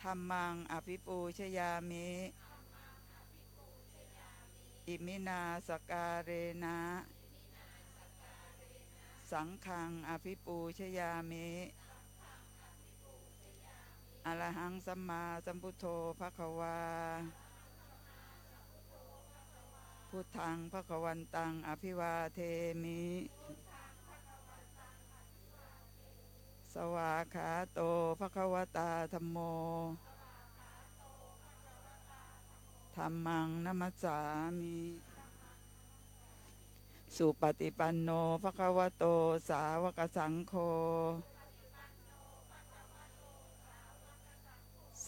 ธัมมังอภิปูชยามิอิมินาสการเรนะสังฆังอภิปูชยามิอะระหังสัมมาสัมพุทโธภควาพุทธังภควันตังอภิวาเทมิสวากขาโตภควตาธัมโมธัมมังนัมสสามิสุปฏิปันโนภควโตสาวกสังโฆ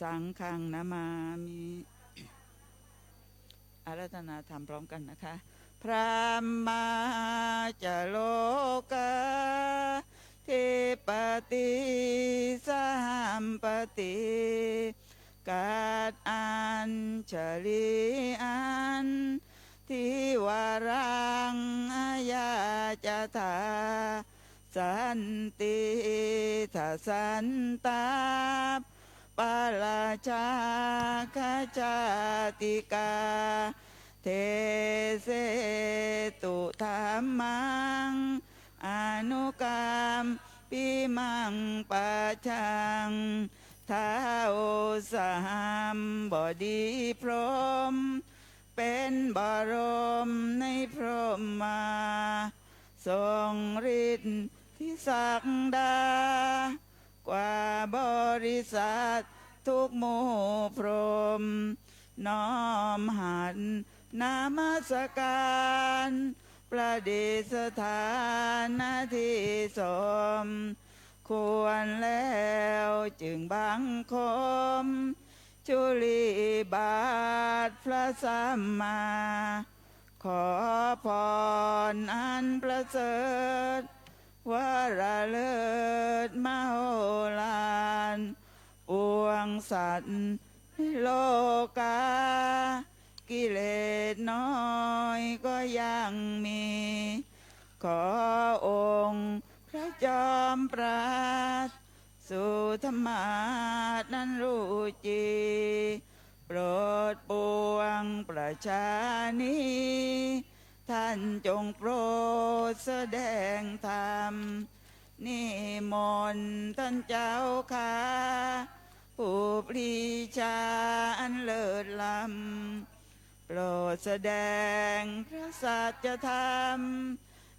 สังฆังนามามิอาราธนาธรรมพร้อมกันนะคะพระมาจโลกาทิปติสหัมปติกาดอัญชลีอันทิวารังอาญาจตาสันติทัสันตาปาราชาคจาติกาเทเสตุธรรมังอนุกรรมปิมังปัจจังท้าวสามบดีพรหมเป็นบรมในพรหมาทรงฤทธิ์ที่ศักดากว่าบริษัททุกหมู่พรหมน้อมหันนามัสการประดิษฐานหน้าที่สมควรแล้วจึงบังคมจุลีบาทพระสัมมาขอพรอันประเสริฐวาระเลิศมโหฬารปวงสัตว์โลกากิเลสน้อยก็ยังมีขอองค์พระจอมปราดสู่ธรรมานั้นรู้จีโปรดปวงประชานีท่านจงโปรดแสดงธรรมนิมนต์ท่านเจ้าข้าผู้ปรีชาอันเลิศล้ำโปรดแสดงพระสัจธรรม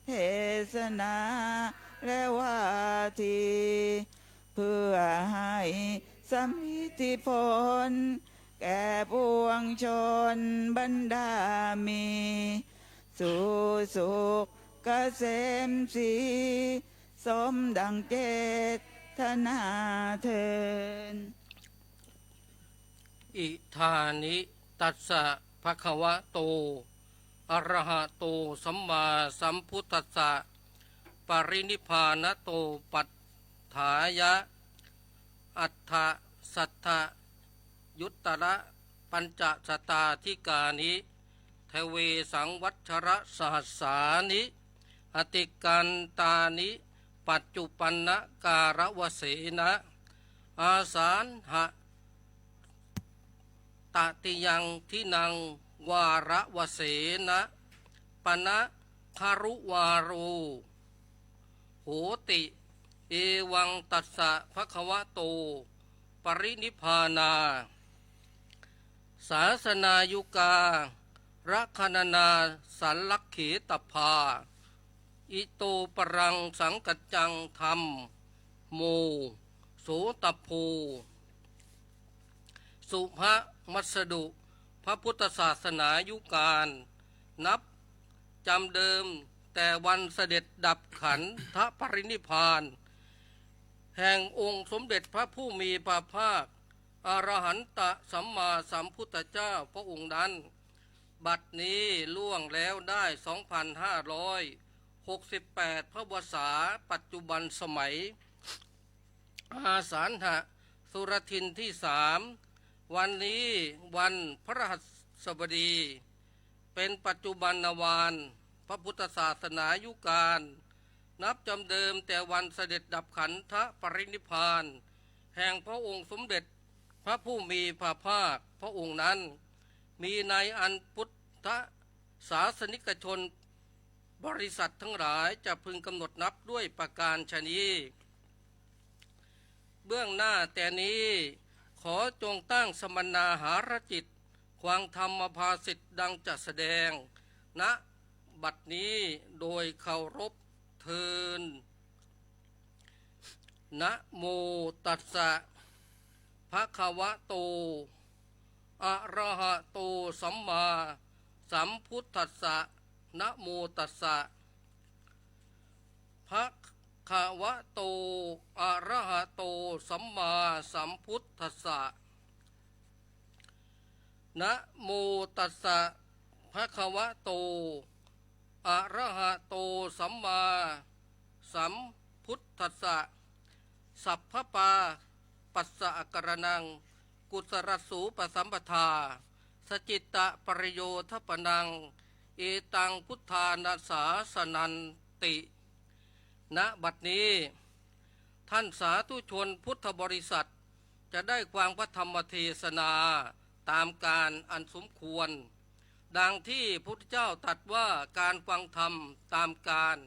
เทศนาและว่าทีเพื่อให้สำลิดผลแก่ปวงชนบรรดามีสู่สุขเกษมศรีสมดังเจตนาเทินอิธานิตัสสะภะคะวะโตอะระหะโตสัมมาสัมพุทธัสสะปรินิพพานโตปัฏฐายะอัฏฐสัทธยุตตระปัญจสตาธิกานิเทเวสังวัชระสหัสสานิอติกันตานิปัจจุปันนการวเสนะอาสานหะตติยังทินังวาระวเสนะปนะคารุวารูโหติเอวังตัสสะภะคะวะโตปรินิพพานาศาสนายุการะคณนาสัลลักเขตภาอิโตปรังสังกัจจังธรรมโมโสตโพสุภมัสดุพระพุทธศาสนายุการนับจำเดิมแต่วันเสด็จดับขันธปรินิพพานแห่งองค์สมเด็จพระผู้มีพระภาคอรหันตสัมมาสัมพุทธเจ้าพระองค์นั้นบัดนี้ล่วงแล้วได้2,568 พระวสาปัจจุบันสมัยอาสาฬหสุรทินที่3วันนี้วันพฤหัสบดีเป็นปัจจุบันวาลพระพุทธศาสนายุการนับจำเดิมแต่วันเสด็จดับขันธปรินิพพานแห่งพระองค์สมเด็จ พระผู้มีพระภาคพระองค์นั้นมีในอันพุทธศาสนิกชนบริษัททั้งหลายจะพึงกำหนดนับด้วยประการชนี้เบื้องหน้าแต่นี้ขอจงตั้งสมณาหารจิตควางธรรมภาสิทธิ์ดังจะแสดงณบัดนี้โดยเคารพเทินนะโมตัสสะภะคะวะโตอะระหะโตสัมมาสัมพุทธัสสะนะโมตัสสะภะคะวะโตอะระหะโตสัมมาสัมพุทธัสสะนะโมตัสสะภะคะวะโตอะระหะโตสัมมาสัมพุทธัสสะสัพพปาปัสสะกรนังกุศลสูปสัมปทาสจิตตะปริโยทปนังเอตังพุทธานาสาสนันติณบัดนี้ท่านสาธุชนพุทธบริษัทจะได้ฟังพระธรรมเทศนาตามการอันสมควรดังที่พระพุทธเจ้าตรัสว่าการฟังธรรมตามการ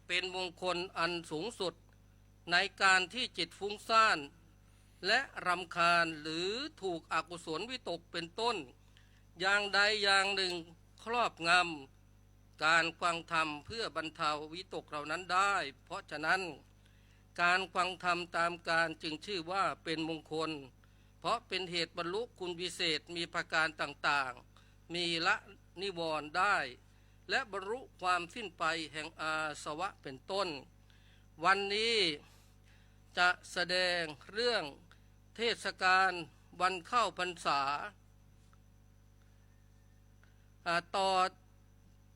เป็นมงคลอันสูงสุดในการที่จิตฟุ้งซ่านและรำคาญหรือถูกอกุศลวิตกเป็นต้นอย่างใดอย่างหนึ่งครอบงำการฟังธรรมเพื่อบรรเทาวิตกเหล่านั้นได้เพราะฉะนั้นการฟังธรรมตามการจึงชื่อว่าเป็นมงคลเพราะเป็นเหตุบรรลุคุณวิเศษมีประการต่างๆมีละนิวรณ์ได้และบรรลุความสิ้นไปแห่งอาสวะเป็นต้นวันนี้จะแสดงเรื่องเทศกาลวันเข้าพรรษาต่อ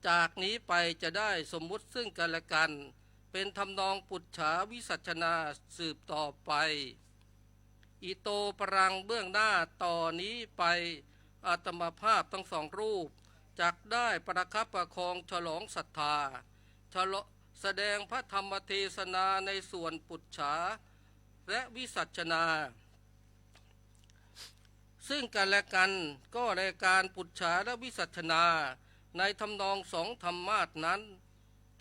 จากนี้ไปจะได้สมมุติซึ่งกันและกันเป็นทำนองปุจฉาวิสัชนาสืบต่อไปอิโตปรังเบื้องหน้าต่อนนี้ไปอาตมาภาพทั้งสองรูปจักได้ประคับประคองฉลองศรัทธาแสดงพระธรรมเทศนาในส่วนปุจฉาและวิสัชนาซึ่งกันและกันก็ในการปุจฉาและวิสัชนาในทำนองสองธรรมาสนั้น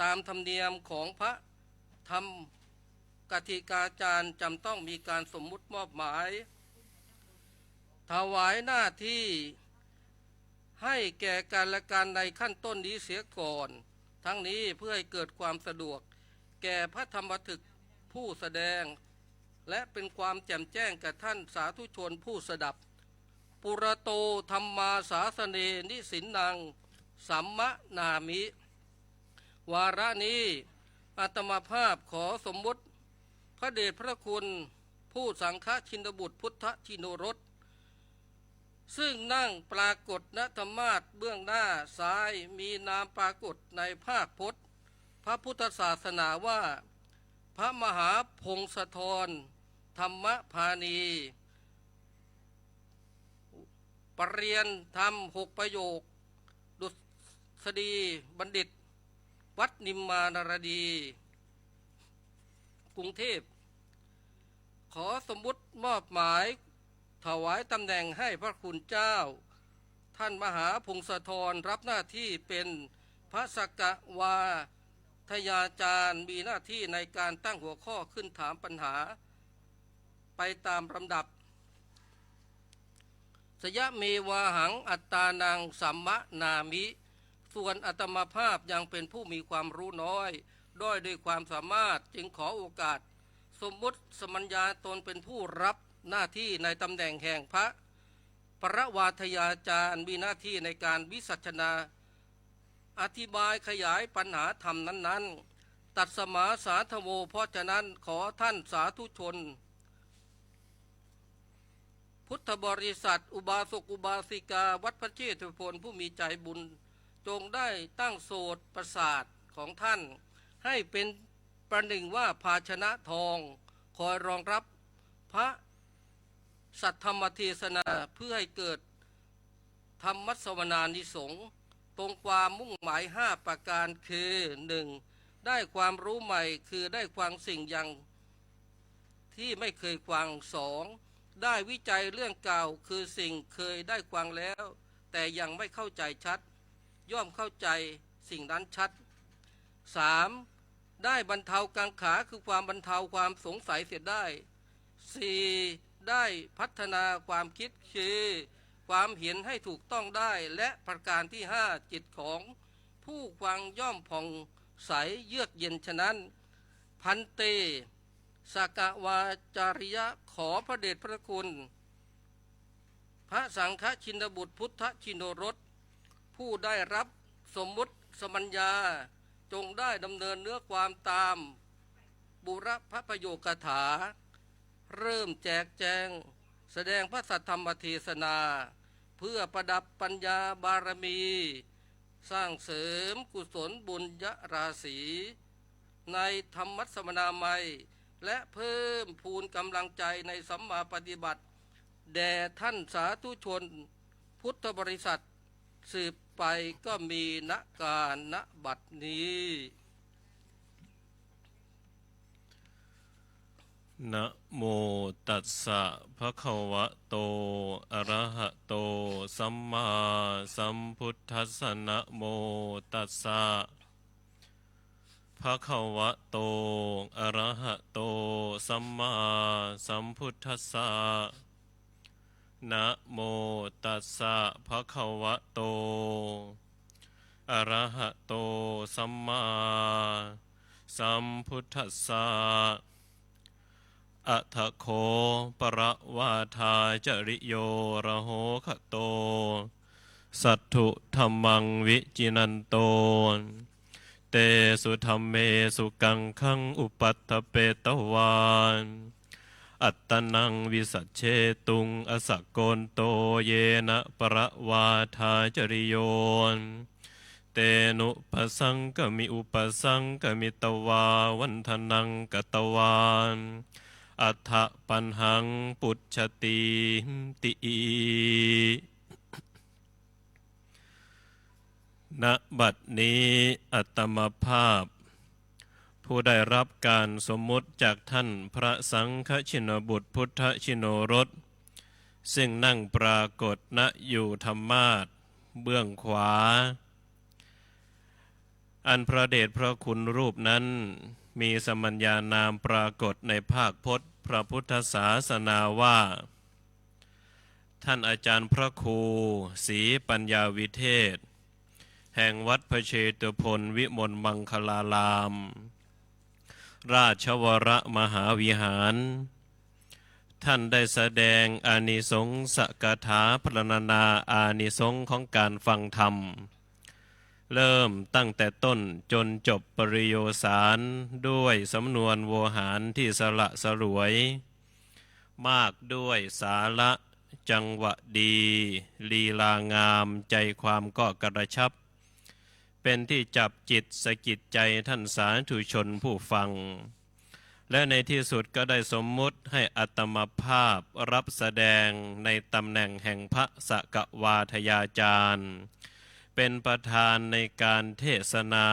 ตามธรรมเนียมของพระธรรมกติกาจารย์จำต้องมีการสมมุติมอบหมายถวายหน้าที่ให้แก่กันและกันในขั้นต้นนี้เสียก่อนทั้งนี้เพื่อให้เกิดความสะดวกแก่พระธรรมทึกผู้แสดงและเป็นความแจ่มแจ้งแก่ท่านสาธุชนผู้สดับปุระโตธรรมาสาสเนนิสินนังสัมมนามิวาระนี้อาตมาภาพขอสมมุติพระเดชพระคุณผู้สังฆชินบุตรพุทธชินรสซึ่งนั่งปรากฏณธรรมาสเบื้องหน้าซ้ายมีนามปรากฏในภาคพจน์พระพุทธศาสนาว่าพระมหาพงศธรธรรมพานีปรริญญาธรรม6 ประโยคดุษฎีบัณฑิตวัดนิมมานารดีกรุงเทพขอสมมุติมอบหมายถวายตำแหน่งให้พระคุณเจ้าท่านมหาพงศธรรับหน้าที่เป็นพระสกวาทยาจารย์มีหน้าที่ในการตั้งหัวข้อขึ้นถามปัญหาไปตามลำดับสยะเมวาหังอัตตานังสัมมนามิส่วนอาตมาภาพยังเป็นผู้มีความรู้น้อยด้อยด้วยความสามารถจึงขอโอกาสสมมุติสมัญญาตนเป็นผู้รับหน้าที่ในตำแหน่งแห่งพระปรวาทยาจารย์มีหน้าที่ในการวิสัชนาอธิบายขยายปัญหาธรรมนั้นๆตัดสมาสาธโวเพราะฉะนั้นขอท่านสาธุชนพุทธบริษัทอุบาสกอุบาสิกาวัดพระเชตุพนผู้มีใจบุญจงได้ตั้งโสตประสาทของท่านให้เป็นประหนึ่งว่าภาชนะทองคอยรองรับพระสัทธรรมเทศนาเพื่อให้เกิดธรรมสวนานิสงส์ตรงความมุ่งหมาย5 ประการคือ 1. ได้ความรู้ใหม่คือได้ฟังสิ่งอย่างที่ไม่เคยฟัง 2. ได้วิจัยเรื่องเก่าคือสิ่งเคยได้ฟังแล้วแต่ยังไม่เข้าใจชัดย่อมเข้าใจสิ่งนั้นชัด 3. ได้บรรเทากังขาคือความบรรเทาความสงสัยเสียได้ 4. ได้พัฒนาความคิดคือความเห็นให้ถูกต้องได้และประการที่ 5. จิตของผู้ฟังย่อมผ่องใสเยือกเย็นฉะนั้นพันเตสกวาจาริยะขอพระเดชพระคุณพระสังฆชินบุตรพุทธชินรสผู้ได้รับสมมุติสมัญญาจงได้ดำเนินเนื้อความตามบุรพประโยคถาเริ่มแจกแจงแสดงพระสัทธรรมเทศนาเพื่อประดับปัญญาบารมีสร้างเสริมกุศลบุญยราศีในธรรมสมนามัยและเพิ่มพูนกำลังใจในสัมมาปฏิบัติแด่ท่านสาธุชนพุทธบริษัทสืบไปก็มีณการณบัดนี้นะโมตัสสะภะคะวะโตอะระหะโตสัมมาสัมพุทธัสสะนะโมตัสสะภะคะวะโตอะระหะโตสัมมาสัมพุทธัสสะนะโมตัสสะภะคะวะโตอะระหะโตสัมมาสัมพุทธัสสะอัฏฐโคประวาทาจริโยระโหคโตสัตถุธัมมังวิจินันโตเตสุธัมเมสุกังขังอุปัฏฐเปตวานอัตตนังวิสัชเชตุงอสโกนโตเยนะประวาทาจริโยเตนุปสังกมิอุปสังกมิตวาวันทนังกตวานอัฏฐปัญหังปุจฉติติณบัดนี้อัตมภาพผู้ได้รับการสมมุติจากท่านพระสังฆชินบุตรพุทธชิโนรสซึ่งนั่งปรากฏณอยู่ธรรมาสน์เบื้องขวาอันพระเดชพระคุณรูปนั้นมีสมัญญานามปรากฏในภาคพจน์พระพุทธศาสนาว่าท่านอาจารย์พระครูศรีปัญญาวิเทศแห่งวัดพระเชตุพนวิมลมังคลารามราชวรมหาวิหารท่านได้แสดงอานิสงสกถาพรรณนาอานิสงส์ของการฟังธรรมเริ่มตั้งแต่ต้นจนจบปริโยสารด้วยสำนวนโวหารที่สละสลวยมากด้วยสาระจังหวะดีลีลางามใจความก็กระชับเป็นที่จับจิตสะกิดใจท่านสาธุชนผู้ฟังและในที่สุดก็ได้สมมุติให้อัตมภาพรับแสดงในตำแหน่งแห่งพระสกวาทยาจารย์เป็นประธานในการเทศนา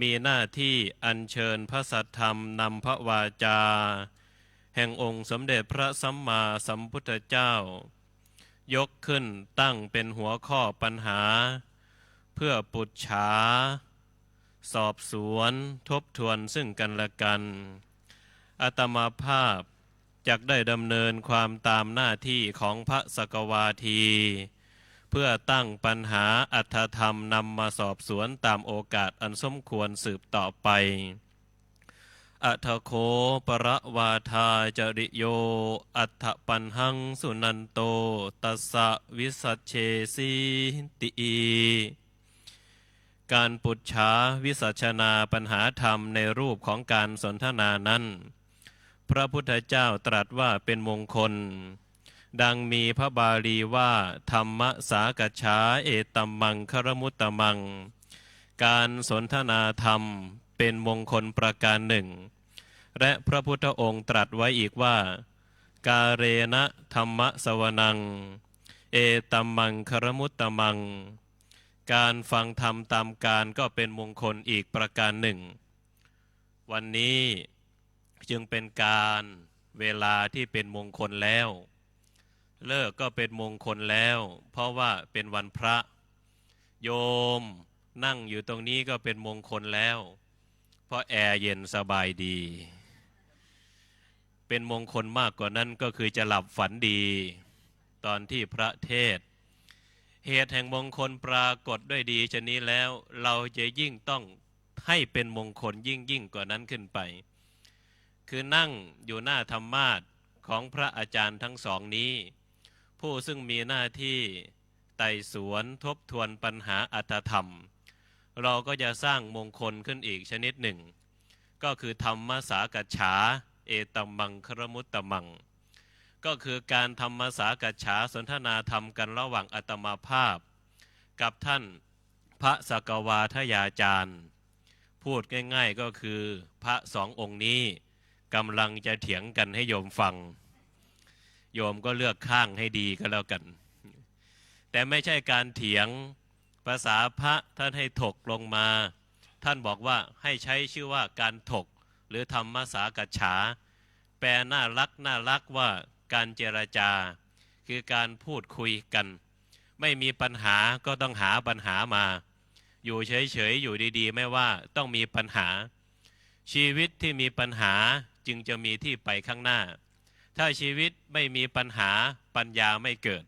มีหน้าที่อัญเชิญพระสัทธรรมนำพระวาจาแห่งองค์สมเด็จพระสัมมาสัมพุทธเจ้ายกขึ้นตั้งเป็นหัวข้อปัญหาเพื่อปุจฉาสอบสวนทบทวนซึ่งกันและกันอาตมาภาพจักได้ดำเนินความตามหน้าที่ของพระสกวาทีเพื่อตั้งปัญหาอรรถธรรมนำมาสอบสวนตามโอกาสอันสมควรสืบต่อไปอัฏฐโคประวาทาจริโยอัฏฐปัญหังสุนันโตตัสสะวิสัชเชสีติการปุจฉาวิสัชนาปัญหาธรรมในรูปของการสนทนานั้นพระพุทธเจ้าตรัสว่าเป็นมงคลดังมีพระบาลีว่าธรรมสากฉาเอตัมมังครมุตตมังการสนทนาธรรมเป็นมงคลประการหนึ่งและพระพุทธองค์ตรัสไว้อีกว่ากาเรนะธรรมสวนังเอตัมมังครมุตตมังการฟังธรรมตามการก็เป็นมงคลอีกประการหนึ่งวันนี้จึงเป็นการ เวลาที่เป็นมงคลแล้ว เลิกก็เป็นมงคลแล้ว เพราะว่าเป็นวันพระ โยมนั่งอยู่ตรงนี้ก็เป็นมงคลแล้ว เพราะแอร์เย็นสบายดี เป็นมงคลมากกว่านั้นก็คือจะหลับฝันดี ตอนที่พระเทศน์เหตุแห่งมงคลปรากฏด้วยดีชนี้แล้วเราจะยิ่งต้องให้เป็นมงคลยิ่งกว่านั้นขึ้นไป คือนั่งอยู่หน้าธรรมาสน์ของพระอาจารย์ทั้งสองนี้ ผู้ซึ่งมีหน้าที่ไต่สวนทบทวนปัญหาอัตธรรม เราก็จะสร้างมงคลขึ้นอีกชนิดหนึ่ง ก็คือธรรมสากัจฉาเอตัมมังครมุตตมัง ก็คือการธรรมสากัจฉาสนทนาธรรมกันระหว่างอาตมาภาพ กับท่านพระสกวาทยาจารย์ พูดง่ายๆก็คือพระสององค์นี้กำลังจะเถียงกันให้โยมฟัง โยมก็เลือกข้างให้ดีก็แล้วกัน แต่ไม่ใช่การเถียงภาษาพระท่านให้ถกลงมา ท่านบอกว่าให้ใช้ชื่อว่าการถกหรือธรรมสากัจฉาแปลน่ารักว่าการเจรจาคือการพูดคุยกันไม่มีปัญหาก็ต้องหาปัญหามาอยู่เฉยๆอยู่ดีๆไม่ว่าต้องมีปัญหาชีวิตที่มีปัญหาจึงจะมีที่ไปข้างหน้าถ้าชีวิตไม่มีปัญหาปัญญาไม่เกิด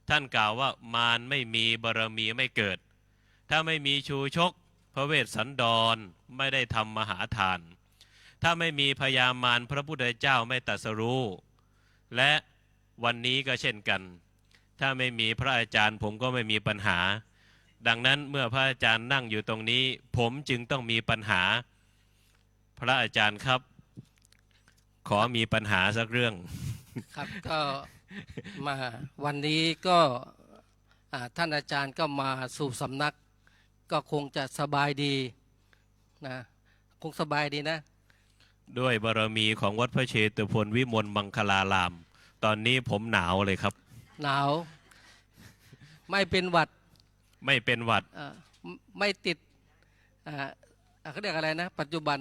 ท่านกล่าวว่ามารไม่มีบารมีไม่เกิดถ้าไม่มีชูชกพระเวสสันดรไม่ได้ทำมหาทานถ้าไม่มีพญามารพระพุทธเจ้าไม่ตรัสรู้และวันนี้ก็เช่นกันถ้าไม่มีพระอาจารย์ผมก็ไม่มีปัญหาดังนั้นเมื่อพระอาจารย์นั่งอยู่ตรงนี้ผมจึงต้องมีปัญหาพระอาจารย์ครับขอมีปัญหาสักเรื่องครับก็มาวันนี้ก็ท่านอาจารย์ก็มาสู่สำนักก็คงจะสบายดีนะคงสบายดีนะด้วยบารมีของวัดพระเชตุพนวิมลมังคลารามตอนนี้ผมหนาวเลยครับหนาวไม่เป็นหวัดไม่ติดเขาเรียกอะไรนะปัจจุบัน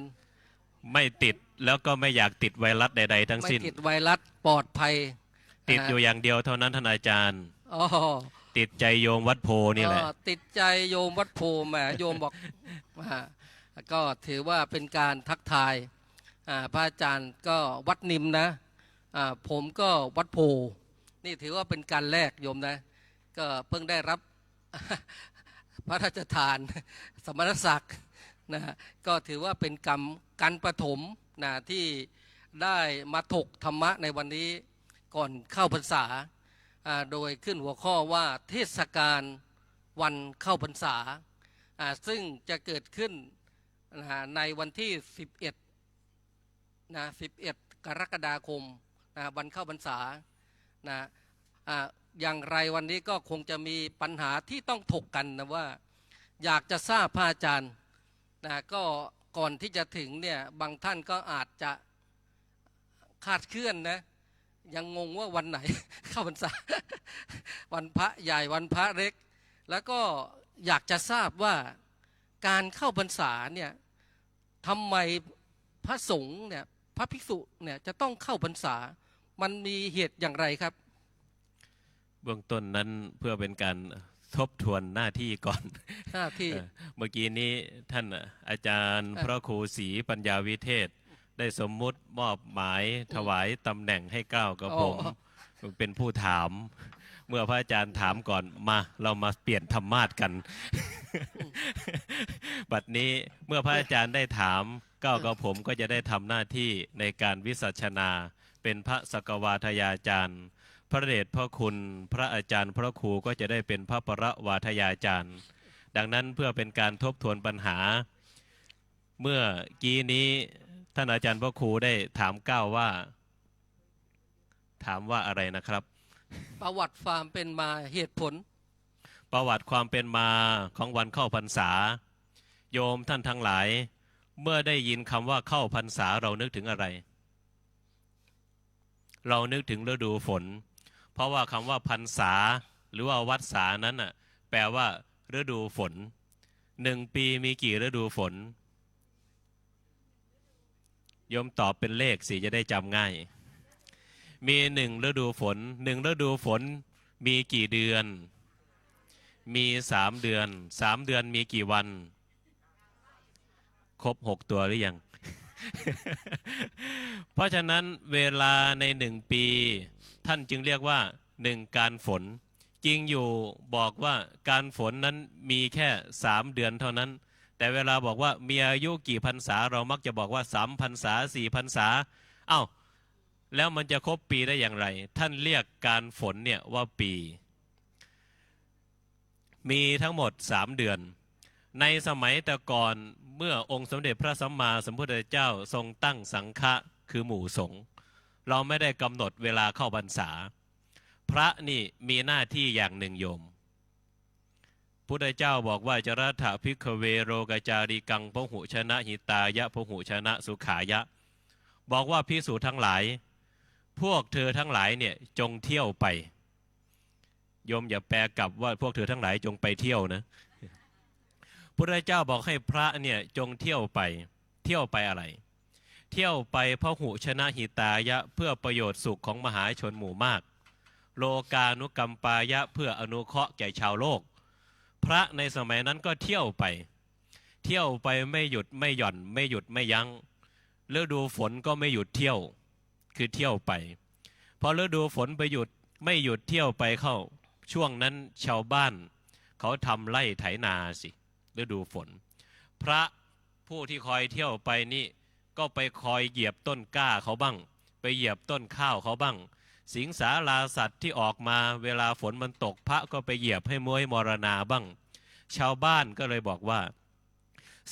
ไม่ติดแล้วก็ไม่อยากติดไวรัสใดๆทั้งสิ้นไม่ติดไวรัสปลอดภัยติดอยู่อย่างเดียวเท่านั้นท่านอาจารย์ติดใจโยมวัดโพนี่แหละติดใจโยมวัดโพแหมโยมบอกก็ถือว่าเป็นการทักทายพระอาจารย์ก็วัดนิมนะผมก็วัดโพนี่ถือว่าเป็นการแรกโยมนะก็เพิ่งได้รับพระราชทานสมณศักดิ์นะก็ถือว่าเป็นกรรมการประถมนะที่ได้มาถกธรรมะในวันนี้ก่อนเข้าพรรษาโดยขึ้นหัวข้อว่าเทศกาลวันเข้าพรรษาซึ่งจะเกิดขึ้นในวันที่11 กรกฎาคมวันเข้าพรรษาอย่างไรวันนี้ก็คงจะมีปัญหาที่ต้องถกกันนะว่าอยากจะทราบพระอาจารย์ก็ก่อนที่จะถึงเนี่ยบางท่านก็อาจจะคาดเคลื่อนนะยังงงว่าวันไหนเข้าพรรษาวันพระใหญ่วันพระเล็กแล้วก็อยากจะทราบว่าการเข้าพรรษาเนี่ยทำไมพระสงฆ์เนี่ยพระภิกษุเนี่ยจะต้องเข้าพรรษามันมีเหตุอย่างไรครับเบื้องต้นนั้นเพื่อเป็นการทบทวนหน้าที่ก่อนหน้าที่เมื่อกี้นี้ท่านอาจารย์พระครูศรีปัญญาวิเทศได้สมมุติมอบหมายถวายตำแหน่งให้ก้าวกับผมเป็นผู้ถามเมื่อพระอาจารย์ถามก่อนมาเรามาเปลี่ยนธรรมาสกันบัดนี้เมื่อพระอาจารย์ได้ถามก้าวกับผมก็จะได้ทำหน้าที่ในการวิสัชนาเป็นพระสกวาทยาจารย์พระเดชพระคุณพระอาจารย์พระครูก็จะได้เป็นพระประวาทยาจารย์ดังนั้นเพื่อเป็นการทบทวนปัญหาเมื่อกี้นี้ท่านอาจารย์พระครูได้ถามก้าวว่าถามว่าอะไรนะครับประวัติความเป็นมาเหตุผลประวัติความเป็นมาของวันเข้าพรรษาโยมท่านทั้งหลายเมื่อได้ยินคำว่าเข้าพรรษาเรานึกถึงอะไรเรานึกถึงฤดูฝนเพราะว่าคำว่าพรรษาหรือว่าวัฏษานั้นน่ะแปลว่าฤดูฝน1 ปีมีกี่ฤดูฝนโยมตอบเป็นเลขสิจะได้จำง่าย มีหนึ่งฤดูฝนหนึ่งฤดูฝนมีกี่เดือนมี3 เดือน3 เดือนมีกี่วันครบ6 ตัวหรือยัง เพราะฉะนั้นเวลาใน1 ปีท่านจึงเรียกว่าการฝนจริงอยู่บอกว่าการฝนนั้นมีแค่3 เดือนเท่านั้นแต่เวลาบอกว่ามีอายุกี่พรรษาเรามักจะบอกว่า3 พรรษา4 พรรษาเอ้าแล้วมันจะครบปีได้อย่างไรท่านเรียกการฝนเนี่ยว่าปีมีทั้งหมด3 เดือนในสมัยแต่ก่อนเมื่อองค์สมเด็จพระสัมมาสัมพุทธเจ้าทรงตั้งสังฆะคือหมู่สงฆ์เราไม่ได้กำหนดเวลาเข้าพรรษาพระนี่มีหน้าที่อย่างหนึ่งโยมพุทธเจ้าบอกว่าจรัตถภิกขเวโรกจาริกังพหุชนะหิตายะพหุชนะสุขายะบอกว่าภิกษุทั้งหลายพวกเธอทั้งหลายเนี่ยจงเที่ยวไปโยมอย่าแปลกลับว่าพวกเธอทั้งหลายจงไปเที่ยวนะพุทธเจ้าบอกให้พระเนี่ยจงเที่ยวไปอะไรเที่ยวไปพหุชนะหิตายะเพื่อประโยชน์สุขของมหาชนหมู่มากโลกานุกัมปายะเพื่ออนุเคราะห์แก่ชาวโลกพระในสมัยนั้นก็เที่ยวไปไม่หยุดไม่หย่อนไม่หยุดไม่ยั้งฤดูฝนก็ไม่หยุดเที่ยวคือเที่ยวไปพอฤดูฝนไปหยุดไม่หยุดเที่ยวไปเข้าช่วงนั้นชาวบ้านเขาทำไร่ไถนาสิฤดูฝนพระผู้ที่คอยเที่ยวไปนี่ก็ไปคอยเหยียบต้นกล้าเขาบ้างไปเหยียบต้นข้าวเขาบ้างสิงสาราสัตว์ที่ออกมาเวลาฝนมันตกพระก็ไปเหยียบให้ม้วยมรณาบ้างชาวบ้านก็เลยบอกว่า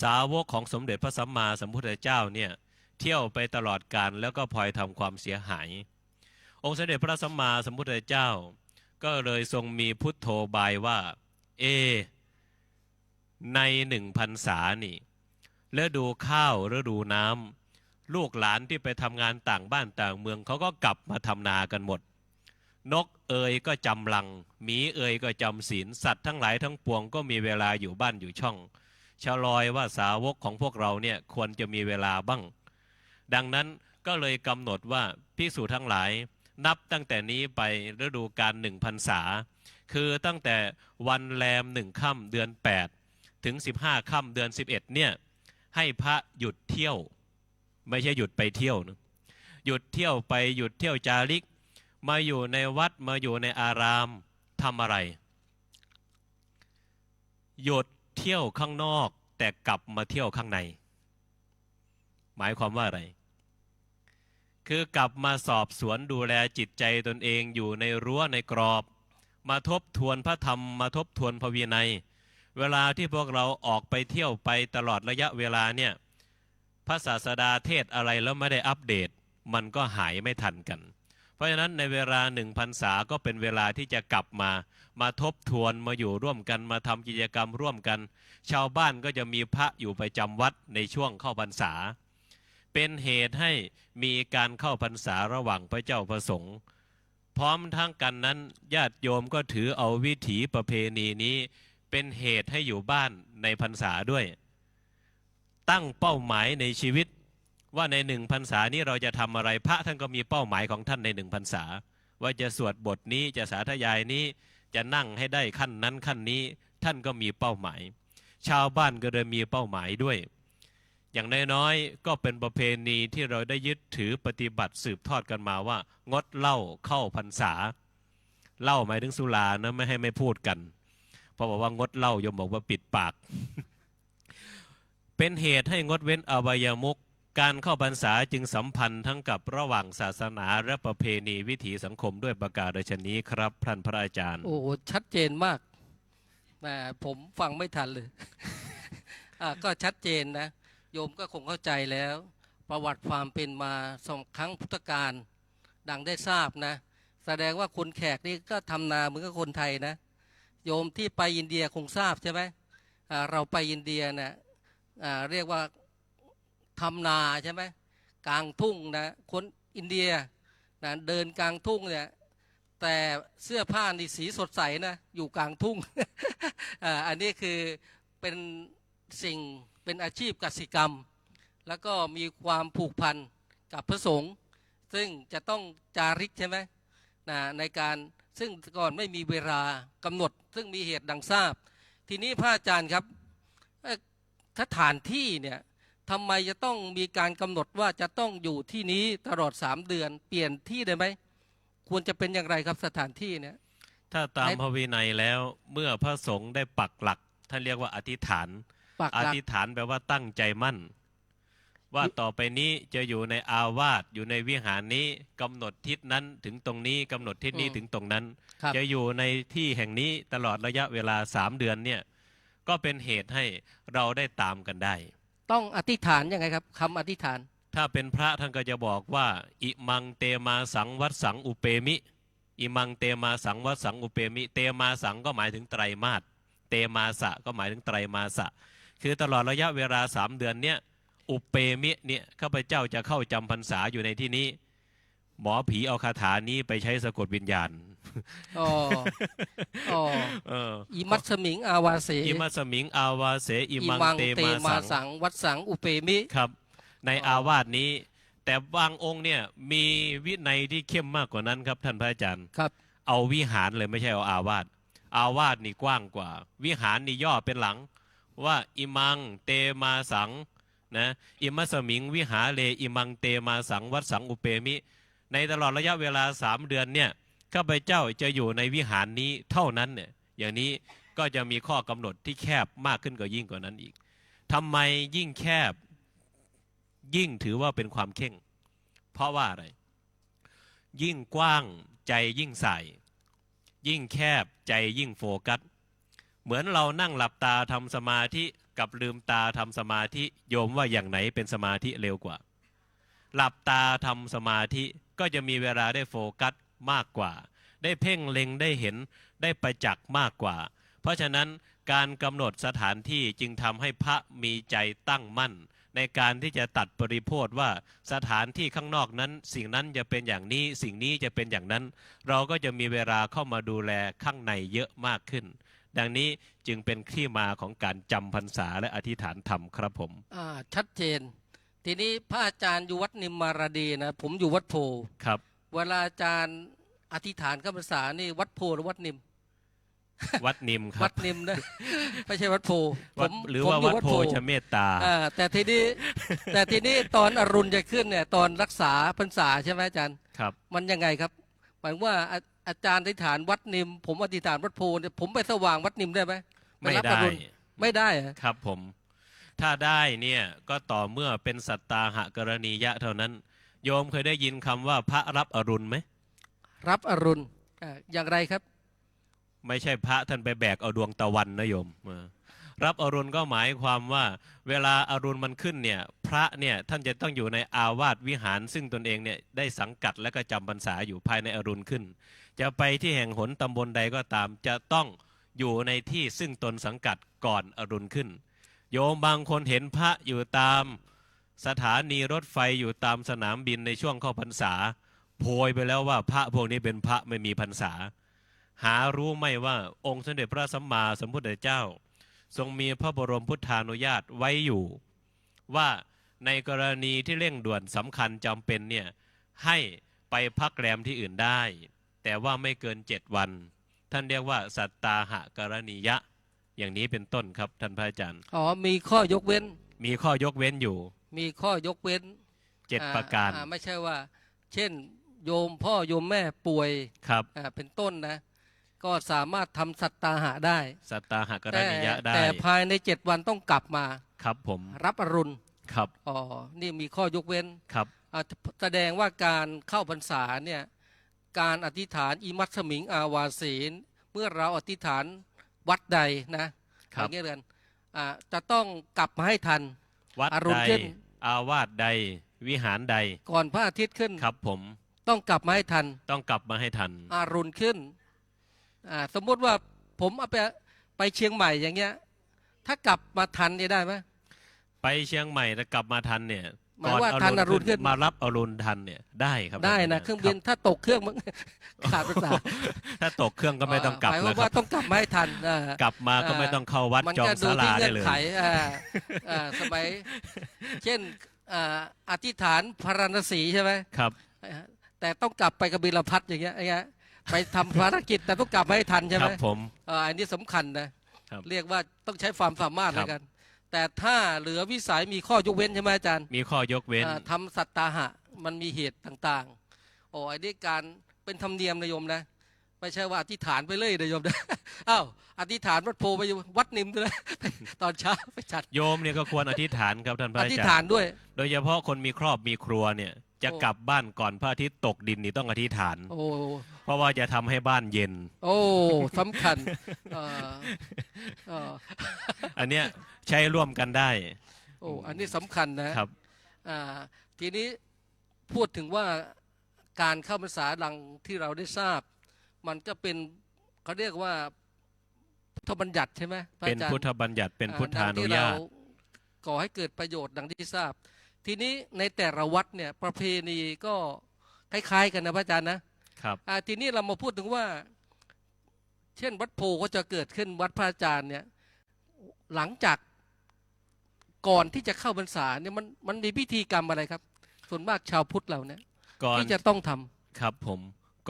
สาวกของสมเด็จพระสัมมาสัมพุทธเจ้าเนี่ยเที่ยวไปตลอดกาลแล้วก็พลอยทำความเสียหายองค์สมเด็จพระสัมมาสัมพุทธเจ้าก็เลยทรงมีพุทโธบายว่าใน1 พรรษานี่ฤดูข้าวฤดูน้ำลูกหลานที่ไปทำงานต่างบ้านต่างเมืองเขาก็กลับมาทำนากันหมดนกเอยก็จำรังหมีเอยก็จำศีลสัตว์ทั้งหลายทั้งปวงก็มีเวลาอยู่บ้านอยู่ช่องชะลอยว่าสาวกของพวกเราเนี่ยควรจะมีเวลาบ้างดังนั้นก็เลยกำหนดว่าภิกษุทั้งหลายนับตั้งแต่นี้ไปฤดูกาล1 พรรษาคือตั้งแต่วันแรม1 ค่ำเดือน8ถึง15 ค่ำเดือน11เนี่ยให้พระหยุดเที่ยวไม่ใช่หยุดไปเที่ยวนะหยุดเที่ยวไปหยุดเที่ยวจาริกมาอยู่ในวัดมาอยู่ในอารามทำอะไรหยุดเที่ยวข้างนอกแต่กลับมาเที่ยวข้างในหมายความว่าอะไรคือกลับมาสอบสวนดูแลจิตใจตนเองอยู่ในรั้วในกรอบมาทบทวนพระธรรมมาทบทวนพระวินัยเวลาที่พวกเราออกไปเที่ยวไปตลอดระยะเวลาเนี่ยพระศาสดาเทศอะไรแล้วไม่ได้อัปเดตมันก็หายไม่ทันกันเพราะฉะนั้นในเวลา1 พรรษาก็เป็นเวลาที่จะกลับมาทบทวนมาอยู่ร่วมกันมาทำกิจกรรมร่วมกันชาวบ้านก็จะมีพระอยู่ประจำวัดในช่วงเข้าพรรษาเป็นเหตุให้มีการเข้าพรรษาระหว่างพระเจ้าพระสงฆ์พร้อมทั้งกันนั้นญาติโยมก็ถือเอาวิถีประเพณีนี้เป็นเหตุให้อยู่บ้านในพรรษาด้วยตั้งเป้าหมายในชีวิตว่าใน1 พรรษานี้เราจะทำอะไรพระท่านก็มีเป้าหมายของท่านใน1 พรรษาว่าจะสวดบทนี้จะสาธยายนี้จะนั่งให้ได้ขั้นนั้นขั้นนี้ท่านก็มีเป้าหมายชาวบ้านก็เลยมีเป้าหมายด้วยอย่างน้อยๆก็เป็นประเพณีที่เราได้ยึดถือปฏิบัติสืบทอดกันมาว่างดเหล้าเข้าพรรษาเหล้าหมายถึงสุรานะไม่พูดกันเพราะว่างดเหล้าโยมบอกว่าปิดปาก เป็นเหตุให้งดเว้นอบายมุขการเข้าพรรษาจึงสัมพันธ์ทั้งกับระหว่างศาสนาและประเพณีวิถีสังคมด้วยประการฉะนี้ครับท่านพระอาจารย์โอ้ชัดเจนมากแต่ผมฟังไม่ทันเลย ก็ชัดเจนนะโยมก็คงเข้าใจแล้วประวัติความเป็นมา2 ครั้งพุทธกาลดังได้ทราบนะแสดงว่าคนแขกนี่ก็ทำนาเหมือนกับคนไทยนะโยมที่ไปอินเดียคงทราบใช่ไหมเราไปอินเดียนะเรียกว่าทำนาใช่ไหมกลางทุ่งนะคนอินเดียนะเดินกลางทุ่งเนี่ยแต่เสื้อผ้านี่สีสดใสนะอยู่กลางทุ่ง อันนี้คือเป็นสิ่งเป็นอาชีพกสิกรรมแล้วก็มีความผูกพันกับพระสงฆ์ ซึ่งจะต้องจาริกใช่ไหมในการซึ่งก่อนไม่มีเวลากำหนด ซึ่งมีเหตุดังทราบ ทีนี้พระอาจารย์ครับสถานที่เนี่ยทำไมจะต้องมีการกำหนดว่าจะต้องอยู่ที่นี้ตลอด3 เดือนเปลี่ยนที่ได้ไหมควรจะเป็นอย่างไรครับสถานที่เนี่ย ถ้าตามพระวินัยแล้วเมื่อพระสงฆ์ได้ปักหลักท่านเรียกว่าอธิษฐาน ปักห อ ลัก ธิษฐานแปลว่าตั้งใจมั่น ว่าต่อไปนี้จะอยู่ในอาวาสอยู่ในวิหารนี้กำหนดทิศนั้นถึงตรงนี้กำหนดทิศนี้ถึงตรงนั้น ครับ จะอยู่ในที่แห่งนี้ตลอดระยะเวลา3 เดือนเนี่ยก็เป็นเหตุให้เราได้ตามกันได้ ต้องอธิษฐานยังไงครับคำอธิษฐาน ถ้าเป็นพระท่านก็จะบอกว่า อิมังเตมาสังวัดสังอุเปมิ อิมังเตมาสังวัดสังอุเปมิ เตมาสังก็หมายถึงไตรมาส เตมาสะก็หมายถึงไตรมาสะ คือตลอดระยะเวลา3 เดือนเนี่ยอุเปมิเนี่ยข้าพเจ้าจะเข้าจำพรรษาอยู่ในที่นี้ หมอผีเอาคาถานี้ไปใช้สะกดวิญญาณ อ๋ออ๋อ เออ อิมัตสมิงอาวาเส อิมัสมิงอาวาเสอิ อิ มัง มัง เต เต มา มา สัง สังวัดสังอุเปมิ ครับ ใน อ๋อ อาวาสนี้ แต่บางองค์เนี่ยมีวินัยที่เข้มมากกว่านั้นครับท่านพระอาจารย์ ครับ เอาวิหารเลยไม่ใช่เอาอาวาสอาวาสนี่กว้างกว่า วิหารนี่ย่อเป็นหลัง ว่าอิมังเตมาสังนะอิมัสมิงวิหาเลอิมังเตมาสังวัดสังอุเปมิ ในตลอดระยะเวลา3 เดือนเนี่ยข้าพเจ้าจะอยู่ในวิหารนี้เท่านั้นเนี่ยอย่างนี้ก็จะมีข้อกำหนดที่แคบมากขึ้นกว่ายิ่งกว่านั้นอีกทำไมยิ่งแคบยิ่งถือว่าเป็นความเข่ง เพราะว่าอะไร ยิ่งกว้างใจยิ่งใส่ ยิ่งแคบใจยิ่งโฟกัส เหมือนเรานั่งหลับตาทำสมาธิกับลืมตาทำสมาธิโยมว่าอย่างไหนเป็นสมาธิเร็วกว่า หลับตาทำสมาธิก็จะมีเวลาได้โฟกัสมากกว่า ได้เพ่งเล็งได้เห็นได้ประจักษ์มากกว่า เพราะฉะนั้นการกำหนดสถานที่จึงทำให้พระมีใจตั้งมั่น ในการที่จะตัดปริโภทว่าสถานที่ข้างนอกนั้นสิ่งนั้นจะเป็นอย่างนี้สิ่งนี้จะเป็นอย่างนั้น เราก็จะมีเวลาเข้ามาดูแลข้างในเยอะมากขึ้น ดังนี้จึงเป็นที่มาของการจำพรรษาและอธิษฐานธรรมครับผม ชัดเจน ทีนี้พระอาจารย์อยู่วัดนิมมารดีนะผมอยู่วัดโพ ครับ เวลาอาจารย์อธิษฐานข้าพรรษานี่วัดโพหรือวัดนิม วัดนิมครั วั บ ดนิมนะ ไม่ใช่วัดโพ วัดหรือว่า ผมยู่ วัดโพชเมตตา แต่ทีนี้ แต่ทีนี้ตอนอรุณจะขึ้นเนี่ยตอนรักษาพรรษาใช่ไหมอาจารย์ ครับ มันยังไงครับหมายว่าอาจารย์อธิษฐานวัดนิม ผมอธิษฐานวัดโพเนี่ยผมไปสว่างวัดนิมได้ไหมป ไม่ รับอ ได้ รุณไม่ได้เหรอ ครับผม ถ้าได้เนี่ยก็ต่อเมื่อเป็นสัตตาหกรณียะเท่านั้น โยมเคยได้ยินคำว่าพระรับอรุณไหม รับอรุณอย่างไรครับ ไม่ใช่พระท่านไปแบกเอาดวงตะวันนะโยมรับอรุณก็หมายความว่า เวลาอรุณมันขึ้นเนี่ยพระเนี่ยท่านจะต้องอยู่ในอาวาสวิหาร ซึ่งตนเองเนี่ยได้สังกัดและก็จำพรรษาอยู่ภายในอรุณขึ้น จะไปที่แห่งหนตำบลใดก็ตาม จะต้องอยู่ในที่ซึ่งตนสังกัดก่อนอรุณขึ้น โยมบางคนเห็นพระอยู่ตามสถานีรถไฟอยู่ตามสนามบินในช่วงเข้าพรรษาโพยไปแล้วว่าพระพวกนี้เป็นพระไม่มีพรรษา หารู้ไหมว่าองค์สมเด็จพระสัมมาสัมพุทธเจ้า ทรงมีพระบรมพุทธานุญาตไว้อยู่ ว่าในกรณีที่เร่งด่วนสำคัญจำเป็นเนี่ยให้ไปพักแรมที่อื่นได้ แต่ว่าไม่เกิน7 วัน ท่านเรียกว่าสัตตาหกรณียะ อย่างนี้เป็นต้นครับท่านพระอาจารย์ อ๋อมีข้อยกเว้น มีข้อยกเว้นอยู่ มีข้อยกเว้น 7 ประการ ไม่ใช่ว่า เช่นโยมพ่อโยมแม่ป่วย ครับ เป็นต้นนะ ก็สามารถทำสัตตาหะได้ สัตตาหกรณียะได้ แต่ภายใน7 วันต้องกลับมา ครับผม รับอรุณ ครับ อ๋อนี่มีข้อยกเว้น ครับ แสดงว่าการเข้าพรรษาเนี่ยการอธิษฐานอิมัตสมิงอาวาสีนเมื่อเราอธิษฐานวัดใดนะอ ครับ ย่างเงี้ยกันจะต้องกลับมาให้ทัน วัด อรุณ ใด ขึ้น อาวาสใดวิหารใด ก่อนพระอาทิตย์ขึ้น ครับผม ต้องกลับมาให้ทัน ต้องกลับมาให้ทัน อรุณขึ้นสมมติว่าผมเอาไปเชียงใหม่อย่างเงี้ยถ้ากลับมาทันเนี่ยได้ไหม ไปเชียงใหม่แล้วกลับมาทันเนี่ย หมายว่าทันอรุณขึ้น มารับอรุณทันเนี่ยได้ครับ ได้นะเครื่องบินถ้าตกเครื่องมัน ขาดภาษา ถ้าตกเครื่องก็ไม่ต้องกลับ หมาย แล้วครั ว่า บ ต้องกลับมาให้ทัน กลับมาก็ไม่ต้องเข้าวัด มัน จอง ก็ดู ศาลา ที่ ได้ เงื่อน เลย ไขสมัย เช่นอธิษฐานพาราณสีใช่ไหม ครับ แต่ต้องกลับไปกบิลพัสอย่างเงี้ยไปทำภารกิจแต่ต้องกลับมาให้ทันใช่ ค ไหม รับผม อันนี้สำคัญนะครับ เรียกว่าต้องใช้ความสามารถ ครั แล้ บ วกัน แต่ถ้าเหลือวิสัยมีข้อยกเว้นใช่ไหมอาจารย์ มีข้อยกเว้น ทำสัตตาหะมันมีเหตุต่างๆอันนี้การเป็นธรรมเนียมนะโยมนะไม่ใช่ว่าอธิษฐานไปเลยนะโยมนะ อ้าวอธิษฐานวัดโพไปอยู่วัดนิมด้วยนะ ตอนเช้าไปจัด โยมเนี่ยก็ควรอธิษฐานครับท่านพระ อ อา ธิษ จาร ฐาน ย์ ด้วย โดยเฉพาะคนมีครอบมีครัวเนี่ยจะ โอ้ กลับบ้านก่อนพระอาทิตย์ตกดินนี่ต้องอธิษฐาน โอ้ เพราะว่าจะทำให้บ้านเย็น โอ้สำคัญเอ่อเอ่อ อันเนี้ยใช้ร่วมกันได้ โอ้อันนี้สำคัญนะครับ ทีนี้พูดถึงว่าการเข้าพรรษาดังที่เราได้ทราบ มันก็เป็นเขาเรียกว่าพุทธบัญญัติใช่ไหมพระ เป็น อาจารย์ พุทธบัญญัติเป็นพุทธา ดัง นุ ที่ ญา เรา ต ก่อให้เกิดประโยชน์ดังที่ทราบ ทีนี้ในแต่ละวัดเนี่ยประเพณีก็คล้ายๆกันนะพระอาจารย์นะครับ ทีนี้เรามาพูดถึงว่า เช่นวัดโพก็จะเกิดขึ้นวัดพระอาจารย์เนี่ยหลังจากก่อนที่จะเข้าพรรษาเนี่ยมันมีพิธีกรรมอะไรครับ ส่วนมากชาวพุทธเราเนี่ย ก่อน ที่จะต้องทำ ครับผม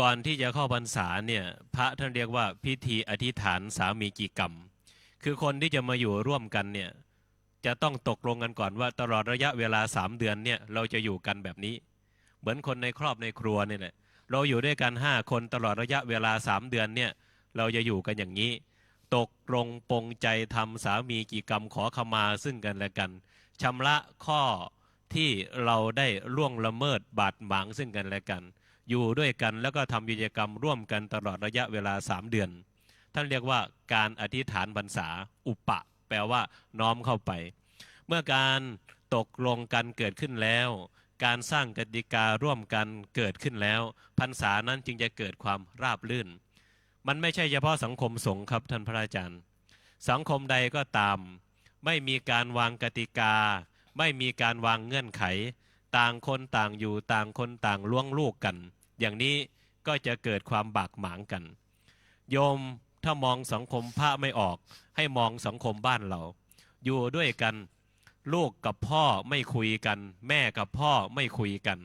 ก่อนที่จะเข้าพรรษาเนี่ยพระท่านเรียกว่าพิธีอธิษฐานสามีจิกรรม คือคนที่จะมาอยู่ร่วมกันเนี่ยจะต้องตกลงกันก่อนว่าตลอดระยะเวลา3 เดือนเนี่ยเราจะอยู่กันแบบนี้ เหมือนคนในครอบในครัวนี่แหละเราอยู่ด้วยกัน5 คนตลอดระยะเวลา3 เดือนเนี่ยเราจะอยู่กันอย่างนี้ ตกลงปรงใจทำสามีจิกรรมขอขมาซึ่งกันและกันชำระข้อที่เราได้ล่วงละเมิดบาดหมางซึ่งกันและกัน อยู่ด้วยกันแล้วก็ทำกิจกรรมร่วมกันตลอดระยะเวลา3 เดือน ท่านเรียกว่าการอธิษฐานพรรษาอุปะ แปลว่าน้อมเข้าไป เมื่อการตกลงกันเกิดขึ้นแล้ว การสร้างกติการ่วมกันเกิดขึ้นแล้วพรรษานั้นจึงจะเกิดความราบรื่น มันไม่ใช่เฉพาะสังคมสงฆ์ครับท่านพระอาจารย์ สังคมใดก็ตาม ไม่มีการวางกติกา ไม่มีการวางเงื่อนไข ต่างคนต่างอยู่ต่างคนต่างล่วงลูกกัน อย่างนี้ก็จะเกิดความบากหมางกัน โยมถ้ามองสังคมพระไม่ออก ให้มองสังคมบ้านเรา อยู่ด้วยกันลูกกับพ่อไม่คุยกัน แม่กับพ่อไม่คุยกัน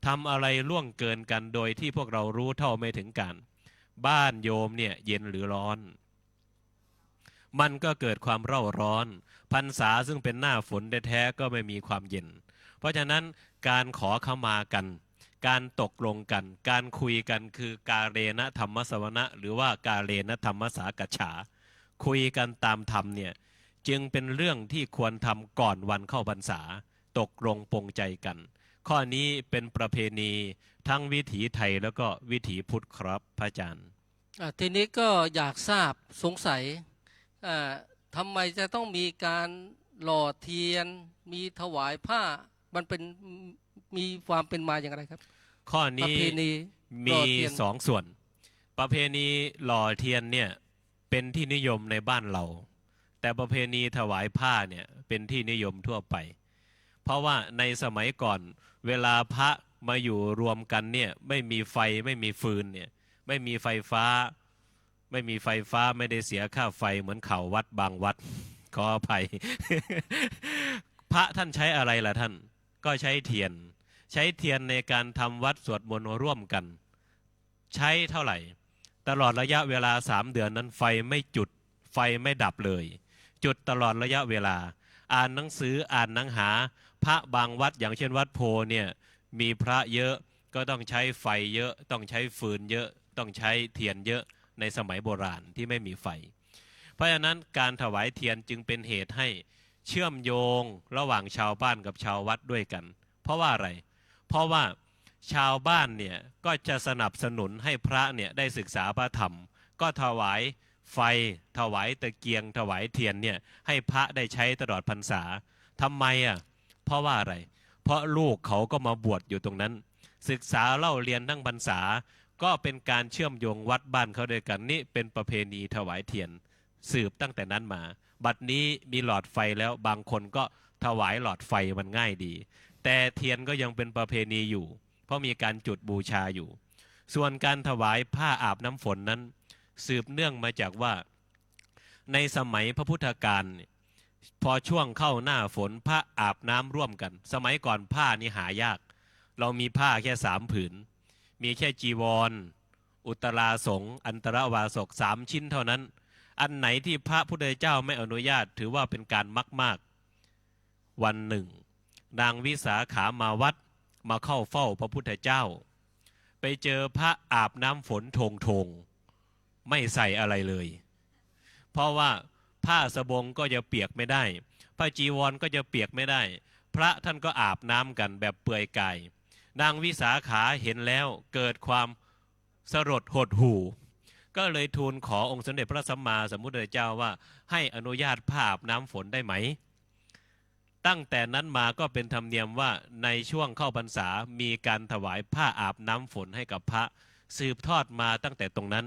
ทำอะไรล่วงเกินกันโดยที่พวกเรารู้เท่าไม่ถึงการบ้านโยมเนี่ยเย็นหรือร้อน มันก็เกิดความเร่าร้อนพรรษาซึ่งเป็นหน้าฝนแท้ๆก็ไม่มีความเย็น เพราะฉะนั้นการขอขมากัน การตกลงกัน การคุยกันคือกาเรณธรรมสวนะหรือว่ากาเรณธรรมสากัจฉาคุยกันตามธรรมเนี่ยจึงเป็นเรื่องที่ควรทำก่อนวันเข้าพรรษาตกลงปรงใจกัน ข้อนี้เป็นประเพณีทั้งวิถีไทยแล้วก็วิถีพุทธครับพระอาจารย์ ทีนี้ก็อยากทราบสงสัยทำไมจะต้องมีการหล่อเทียน มีถวายผ้ามันเป็นมีความเป็นมาอย่างไรครับ ข้อ ประ นี้ เพณีห มี ล่อเทียน 2 ส่วน ประเพณีหล่อเทียนเนี่ยเป็นที่นิยมในบ้านเรา แต่ประเพณีถวายผ้าเนี่ยเป็นที่นิยมทั่วไป เพราะว่าในสมัยก่อนเวลาพระมาอยู่รวมกันเนี่ยไม่มีไฟไม่มีฟืนเนี่ยไม่มีไฟฟ้าไม่ได้เสียค่าไฟเหมือนเขาวัดบางวัด ขออภัย พระท่านใช้อะไรล่ะท่านก็ใช้เทียนในการทำวัดสวดมนต์ร่วมกัน ใช้เท่าไหร่ตลอดระยะเวลา3 เดือนนั้นไฟไม่จุดไฟไม่ดับเลย จุดตลอดระยะเวลาอ่านหนังสืออ่านหนังหาพระบางวัดอย่างเช่นวัดโพเนี่ยมีพระเยอะก็ต้องใช้ไฟเยอะต้องใช้ฟืนเยอะต้องใช้เทียนเยอะในสมัยโบราณที่ไม่มีไฟ เพราะฉะนั้นการถวายเทียนจึงเป็นเหตุให้เชื่อมโยงระหว่างชาวบ้านกับชาววัดด้วยกันเพราะว่าอะไรเพราะว่าชาวบ้านเนี่ยก็จะสนับสนุนให้พระเนี่ยได้ศึกษาพระธรรมก็ถวายไฟถวายตะเกียงถวายเทียนเนี่ยให้พระได้ใช้ตลอดพรรษาทำไมอ่ะเพราะว่าอะไรเพราะลูกเขาก็มาบวชอยู่ตรงนั้นศึกษาเล่าเรียนทั้งพรรษาก็เป็นการเชื่อมโยงวัดบ้านเขาด้วยกันนี่เป็นประเพณีถวายเทียนสืบตั้งแต่นั้นมาบัดนี้มีหลอดไฟแล้วบางคนก็ถวายหลอดไฟมันง่ายดีแต่เทียนก็ยังเป็นประเพณีอยู่เพราะมีการจุดบูชาอยู่ส่วนการถวายผ้าอาบน้ำฝนนั้นสืบเนื่องมาจากว่าในสมัยพระพุทธกาลพอช่วงเข้าหน้าฝนผ้าอาบน้ำร่วมกันสมัยก่อนผ้านี่หายาก เรามีผ้าแค่3 ผืนมีแค่จีวรอุตราสงฆ์อันตรวาสก3 ชิ้นเท่านั้นอันไหนที่พระพุทธเจ้าไม่อนุญาตถือว่าเป็นการมากวันหนึ่งนางวิสาขามาวัดมาเข้าเฝ้าพระพุทธเจ้าไปเจอพระอาบน้ำฝนโทงไม่ใส่อะไรเลยเพราะว่าผ้าสบงก็จะเปียกไม่ได้ผ้าจีวรก็จะเปียกไม่ได้พระท่านก็อาบน้ำกันแบบเปลือยกายนางวิสาขาเห็นแล้วเกิดความสลดหดหู่ก็เลยทูลขอองค์สมเด็จพระสัมมาสัมพุทธเจ้าว่าให้อนุญาตผ้าอาบน้ำฝนได้ไหมตั้งแต่นั้นมาก็เป็นธรรมเนียมว่าในช่วงเข้าพรรษามีการถวายผ้าอาบน้ำฝนให้กับพระสืบทอดมาตั้งแต่ตรงนั้น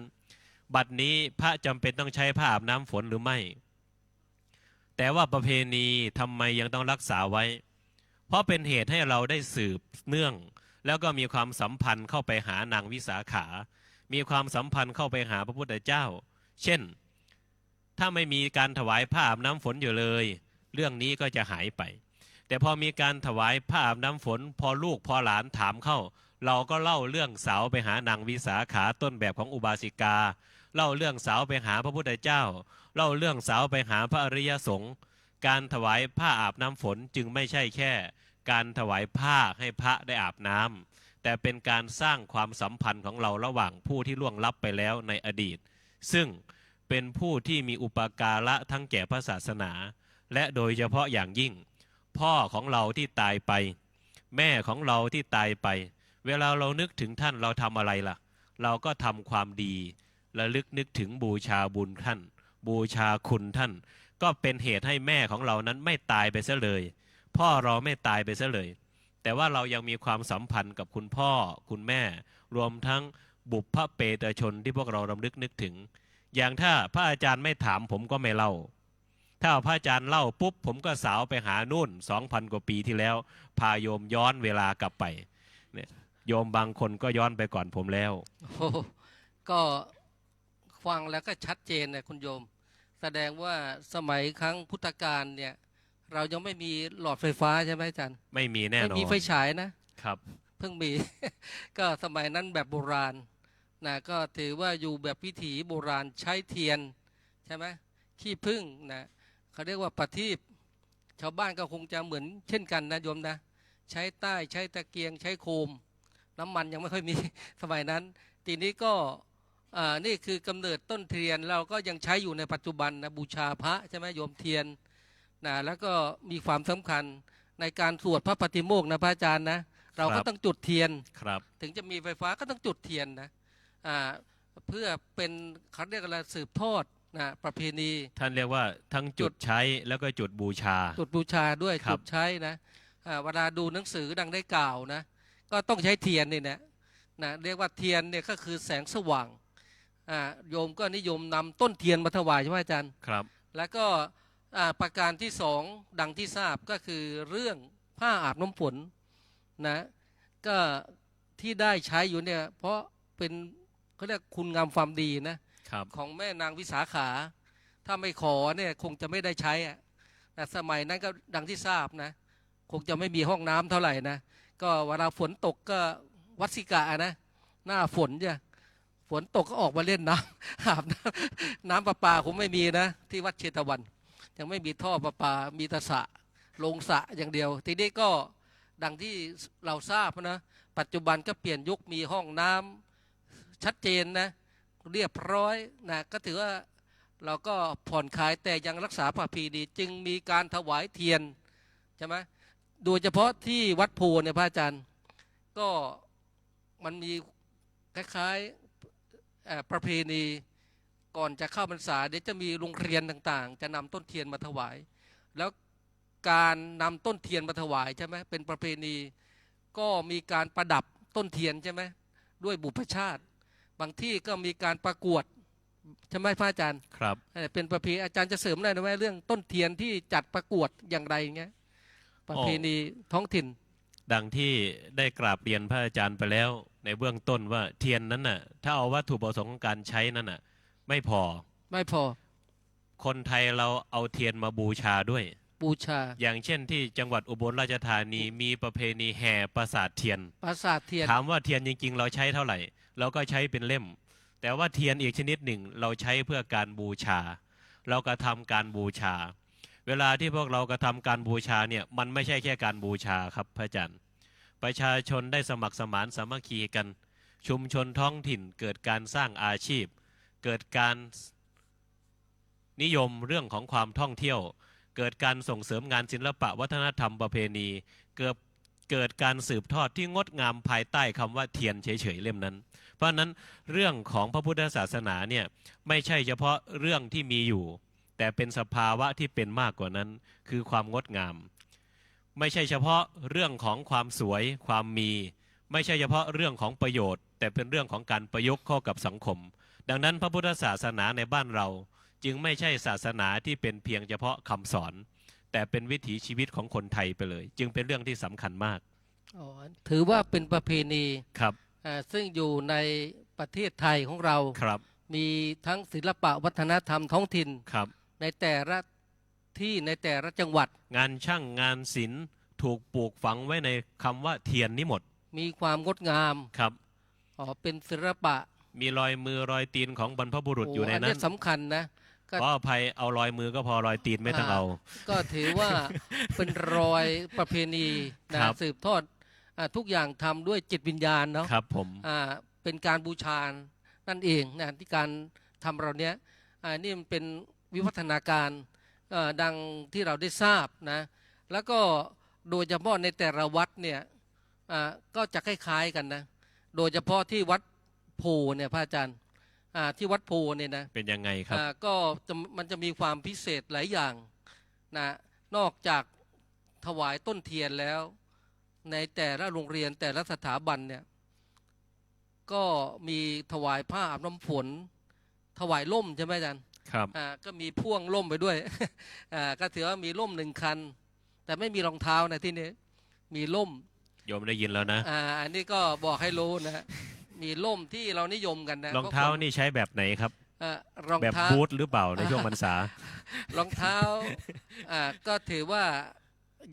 บัดนี้พระจำเป็นต้องใช้ผ้าอาบน้ำฝนหรือไม่แต่ว่าประเพณีทำไมยังต้องรักษาไว้เพราะเป็นเหตุให้เราได้สืบเนื่องแล้วก็มีความสัมพันธ์เข้าไปหานางวิสาขามีความสัมพันธ์เข้าไปหาพระพุทธเจ้าเช่นถ้าไม่มีการถวายผ้าอาบน้ำฝนอยู่เลยเรื่องนี้ก็จะหายไปแต่พอมีการถวายผ้าอาบน้ำฝนพอลูกพอหลานถามเข้าเราก็เล่าเรื่องสาวไปหานางวิสาขาต้นแบบของอุบาสิกาเล่าเรื่องสาวไปหาพระพุทธเจ้าเล่าเรื่องสาวไปหาพระอริยสงฆ์การถวายผ้าอาบน้ำฝนจึงไม่ใช่แค่การถวายผ้าให้พระได้อาบน้ำแต่เป็นการสร้างความสัมพันธ์ของเราระหว่างผู้ที่ล่วงลับไปแล้วในอดีตซึ่งเป็นผู้ที่มีอุปการะทั้งแก่พระศาสนาและโดยเฉพาะอย่างยิ่งพ่อของเราที่ตายไปแม่ของเราที่ตายไปเวลาเรานึกถึงท่านเราทำอะไรล่ะเราก็ทำความดีระลึกนึกถึงบูชาบุญท่านบูชาคุณท่านก็เป็นเหตุให้แม่ของเรานั้นไม่ตายไปซะเลยพ่อเราไม่ตายไปซะเลยแต่ว่าเรายังมีความสัมพันธ์กับคุณพ่อคุณแม่รวมทั้งบุพเปตชนที่พวกเรารำลึกนึกถึงอย่างถ้าพระอาจารย์ไม่ถามผมก็ไม่เล่าถ้าพระอาจารย์เล่าปุ๊บผมก็สาวไปหานู่น 2,000 กว่าปีที่แล้วพาโยมย้อนเวลากลับไปเนี่ยโยมบางคนก็ย้อนไปก่อนผมแล้วโอ้ก็ฟังแล้วก็ชัดเจนนะคุณโยมแสดงว่าสมัยครั้งพุทธกาลเนี่ยเรายังไม่มีหลอดไฟฟ้าใช่ไหมอาจารย์ไม่มีแน่นอนไม่มีไฟฉายนะครับเพิ่งมี ก็สมัยนั้นแบบโบราณนะก็ถือว่าอยู่แบบวิถีโบราณใช้เทียนใช่ไหมขี้ผึ้งนะเขาเรียกว่าประทีปชาวบ้านก็คงจะเหมือนเช่นกันนะโยมนะใช้ใต้ใช้ตะเกียงใช้โคมน้ำมันยังไม่ค่อยมีสมัยนั้นทีนี้ก็นี่คือกำเนิดต้นเทียนเราก็ยังใช้อยู่ในปัจจุบันนะบูชาพระใช่ไหมโยมเทียนนะแล้วก็มีความสำคัญในการสวดพระปฏิโมกข์นะพระอาจารย์นะเราก็ต้องจุดเทียนถึงจะมีไฟฟ้าก็ต้องจุดเทียนนะเพื่อเป็นเขาเรียกอะไรสืบทอดนะประเพณีท่านเรียกว่าทั้งจุดใช้แล้วก็จุดบูชาจุดบูชาด้วยจุดใช้นะเวลาดูหนังสือดังได้กล่าวนะก็ต้องใช้เทียนนี่นะเรียกว่าเทียนเนี่ยก็คือแสงสว่างโยมก็นิยมนำต้นเทียนมาถวายใช่ไหมอาจารย์ครับแล้วก็ประการที่สองดังที่ทราบก็คือเรื่องผ้าอาบน้ำฝนนะก็ที่ได้ใช้อยู่เนี่ยเพราะเป็นเขาเรียกคุณงามความดีนะของแม่นางวิสาขาถ้าไม่ขอเนี่ยคงจะไม่ได้ใช้แต่สมัยนั้นก็ดังที่ทราบนะคงจะไม่มีห้องน้ำเท่าไหร่นะก็เวลาฝนตกก็วัดสิกะนะหน้าฝนจ้ะฝนตกก็ออกมาเล่นน้ำอาบน้ำประปาคงไม่มีนะที่วัดเชตวันยังไม่มีท่อประปามีแต่สระลงสระอย่างเดียวทีนี้ก็ดังที่เราทราบนะปัจจุบันก็เปลี่ยนยุคมีห้องน้ำชัดเจนนะเรียบร้อยนะก็ถือว่าเราก็ผ่อนคลายแต่ยังรักษาประเพณีจึงมีการถวายเทียนใช่ไหมโดยเฉพาะที่วัดโพเนี่ยพระอาจารย์ก็มันมีคล้ายๆประเพณีก่อนจะเข้าพรรษาเดี๋ยวจะมีโรงเรียนต่างๆจะนำต้นเทียนมาถวายแล้วการนำต้นเทียนมาถวายใช่ไหมเป็นประเพณีก็มีการประดับต้นเทียนใช่ไหมด้วยบุพชาติบางที่ก็มีการประกวดใช่ไหมพระอาจารย์ครับเป็นประเพณีอาจารย์จะเสริมได้ไหมเรื่องต้นเทียนที่จัดประกวดอย่างไรเงี้ยประเพณีท้องถิ่นดังที่ได้กราบเรียนพระอาจารย์ไปแล้วในเบื้องต้นว่าเทียนนั้นน่ะถ้าเอาวัตถุประสงค์ของการใช้นั้นน่ะไม่พอคนไทยเราเอาเทียนมาบูชาด้วยบ บูชา อย่างเช่นที่จังหวัดอุบลราชธานีมีประเพณีแห่ปราสาทเทียน ปราสาทเทียน ถามว่าเทียนจริงๆเราใช้เท่าไหร่ เราก็ใช้เป็นเล่ม แต่ว่าเทียนอีกชนิดหนึ่งเราใช้เพื่อการบูชา เรากระทำการบูชา เวลาที่พวกเรากระทำการบูชาเนี่ยมันไม่ใช่แค่การบูชาครับพระอาจารย์ประชาชนได้สมัครสมานสามัคคีกัน ชุมชนท้องถิ่นเกิดการสร้างอาชีพ เกิดการนิยมเรื่องของความท่องเที่ยว เกิดการส่งเสริมงานศิลปะวัฒนธรรมประเพณีเกิดการสืบทอดที่งดงามภายใต้คำว่าเทียนเฉยๆเล่มนั้น เพราะนั้นเรื่องของพระพุทธศาสนาเนี่ยไม่ใช่เฉพาะเรื่องที่มีอยู่ แต่เป็นสภาวะที่เป็นมากกว่านั้นคือความงดงาม ไม่ใช่เฉพาะเรื่องของความสวยความมี ไม่ใช่เฉพาะเรื่องของประโยชน์ แต่เป็นเรื่องของการประยุกต์เข้ากับสังคม ดังนั้นพระพุทธศาสนาในบ้านเราจึงไม่ใช่ศาสนาที่เป็นเพียงเฉพาะคำสอน แต่เป็นวิถีชีวิตของคนไทยไปเลย จึงเป็นเรื่องที่สำคัญมาก ถือว่าเป็นประเพณี ครับ ซึ่งอยู่ในประเทศไทยของเรา ครับ มีทั้งศิลปะวัฒนธรรมท้องถิ่น ครับ ในแต่ละที่ในแต่ละจังหวัด งานช่างงานศิลป์ถูกปลูกฝังไว้ในคำว่าเทียนนี้หมด มีความงดงาม ครับ เป็นศิลปะ มีรอยมือรอยตีนของบรรพบุรุษอยู่ในนั้น สำคัญนะก็ ขออภัยเอารอยมือก็พอรอยตีนไม่ต้องเอา ก็ถือว่าเป็นรอยประเพณีนะครับ สืบทอดทุกอย่างทำด้วยจิตวิญญาณเนาะ ครับผม เป็นการบูชานั่นเองนะที่การทำเราเนี้ยนี่มันเป็นวิวัฒนาการดังที่เราได้ทราบนะแล้วก็โดยเฉพาะในแต่ละวัดเนี่ยก็จะคล้ายๆกันนะโดยเฉพาะที่วัดโพเนี่ยพระอาจารย์ที่วัดโพเนี่ยนะ เป็นยังไงครับ ก็มันจะมีความพิเศษหลายอย่างนะนอกจากถวายต้นเทียนแล้วในแต่ละโรงเรียนแต่ละสถาบันเนี่ยก็มีถวายผ้าอาบน้ำฝนถวายร่มใช่ไหมอาจารย์ ครับ ก็มีพ่วงร่มไปด้วย ก็ถือว่ามีร่ม1 คัน แต่ไม่มีรองเท้านะที่นี้มีร่ม โยมได้ยินแล้วนะ อันนี้ก็บอกให้รู้นะมีร่มที่เรานิยมกันนะ รองเท้านี่ใช้แบบไหนครับ รอง แบบ เท้า บูทหรือเปล่าในช่วงพรรษาร องเท้าก็ถือว่า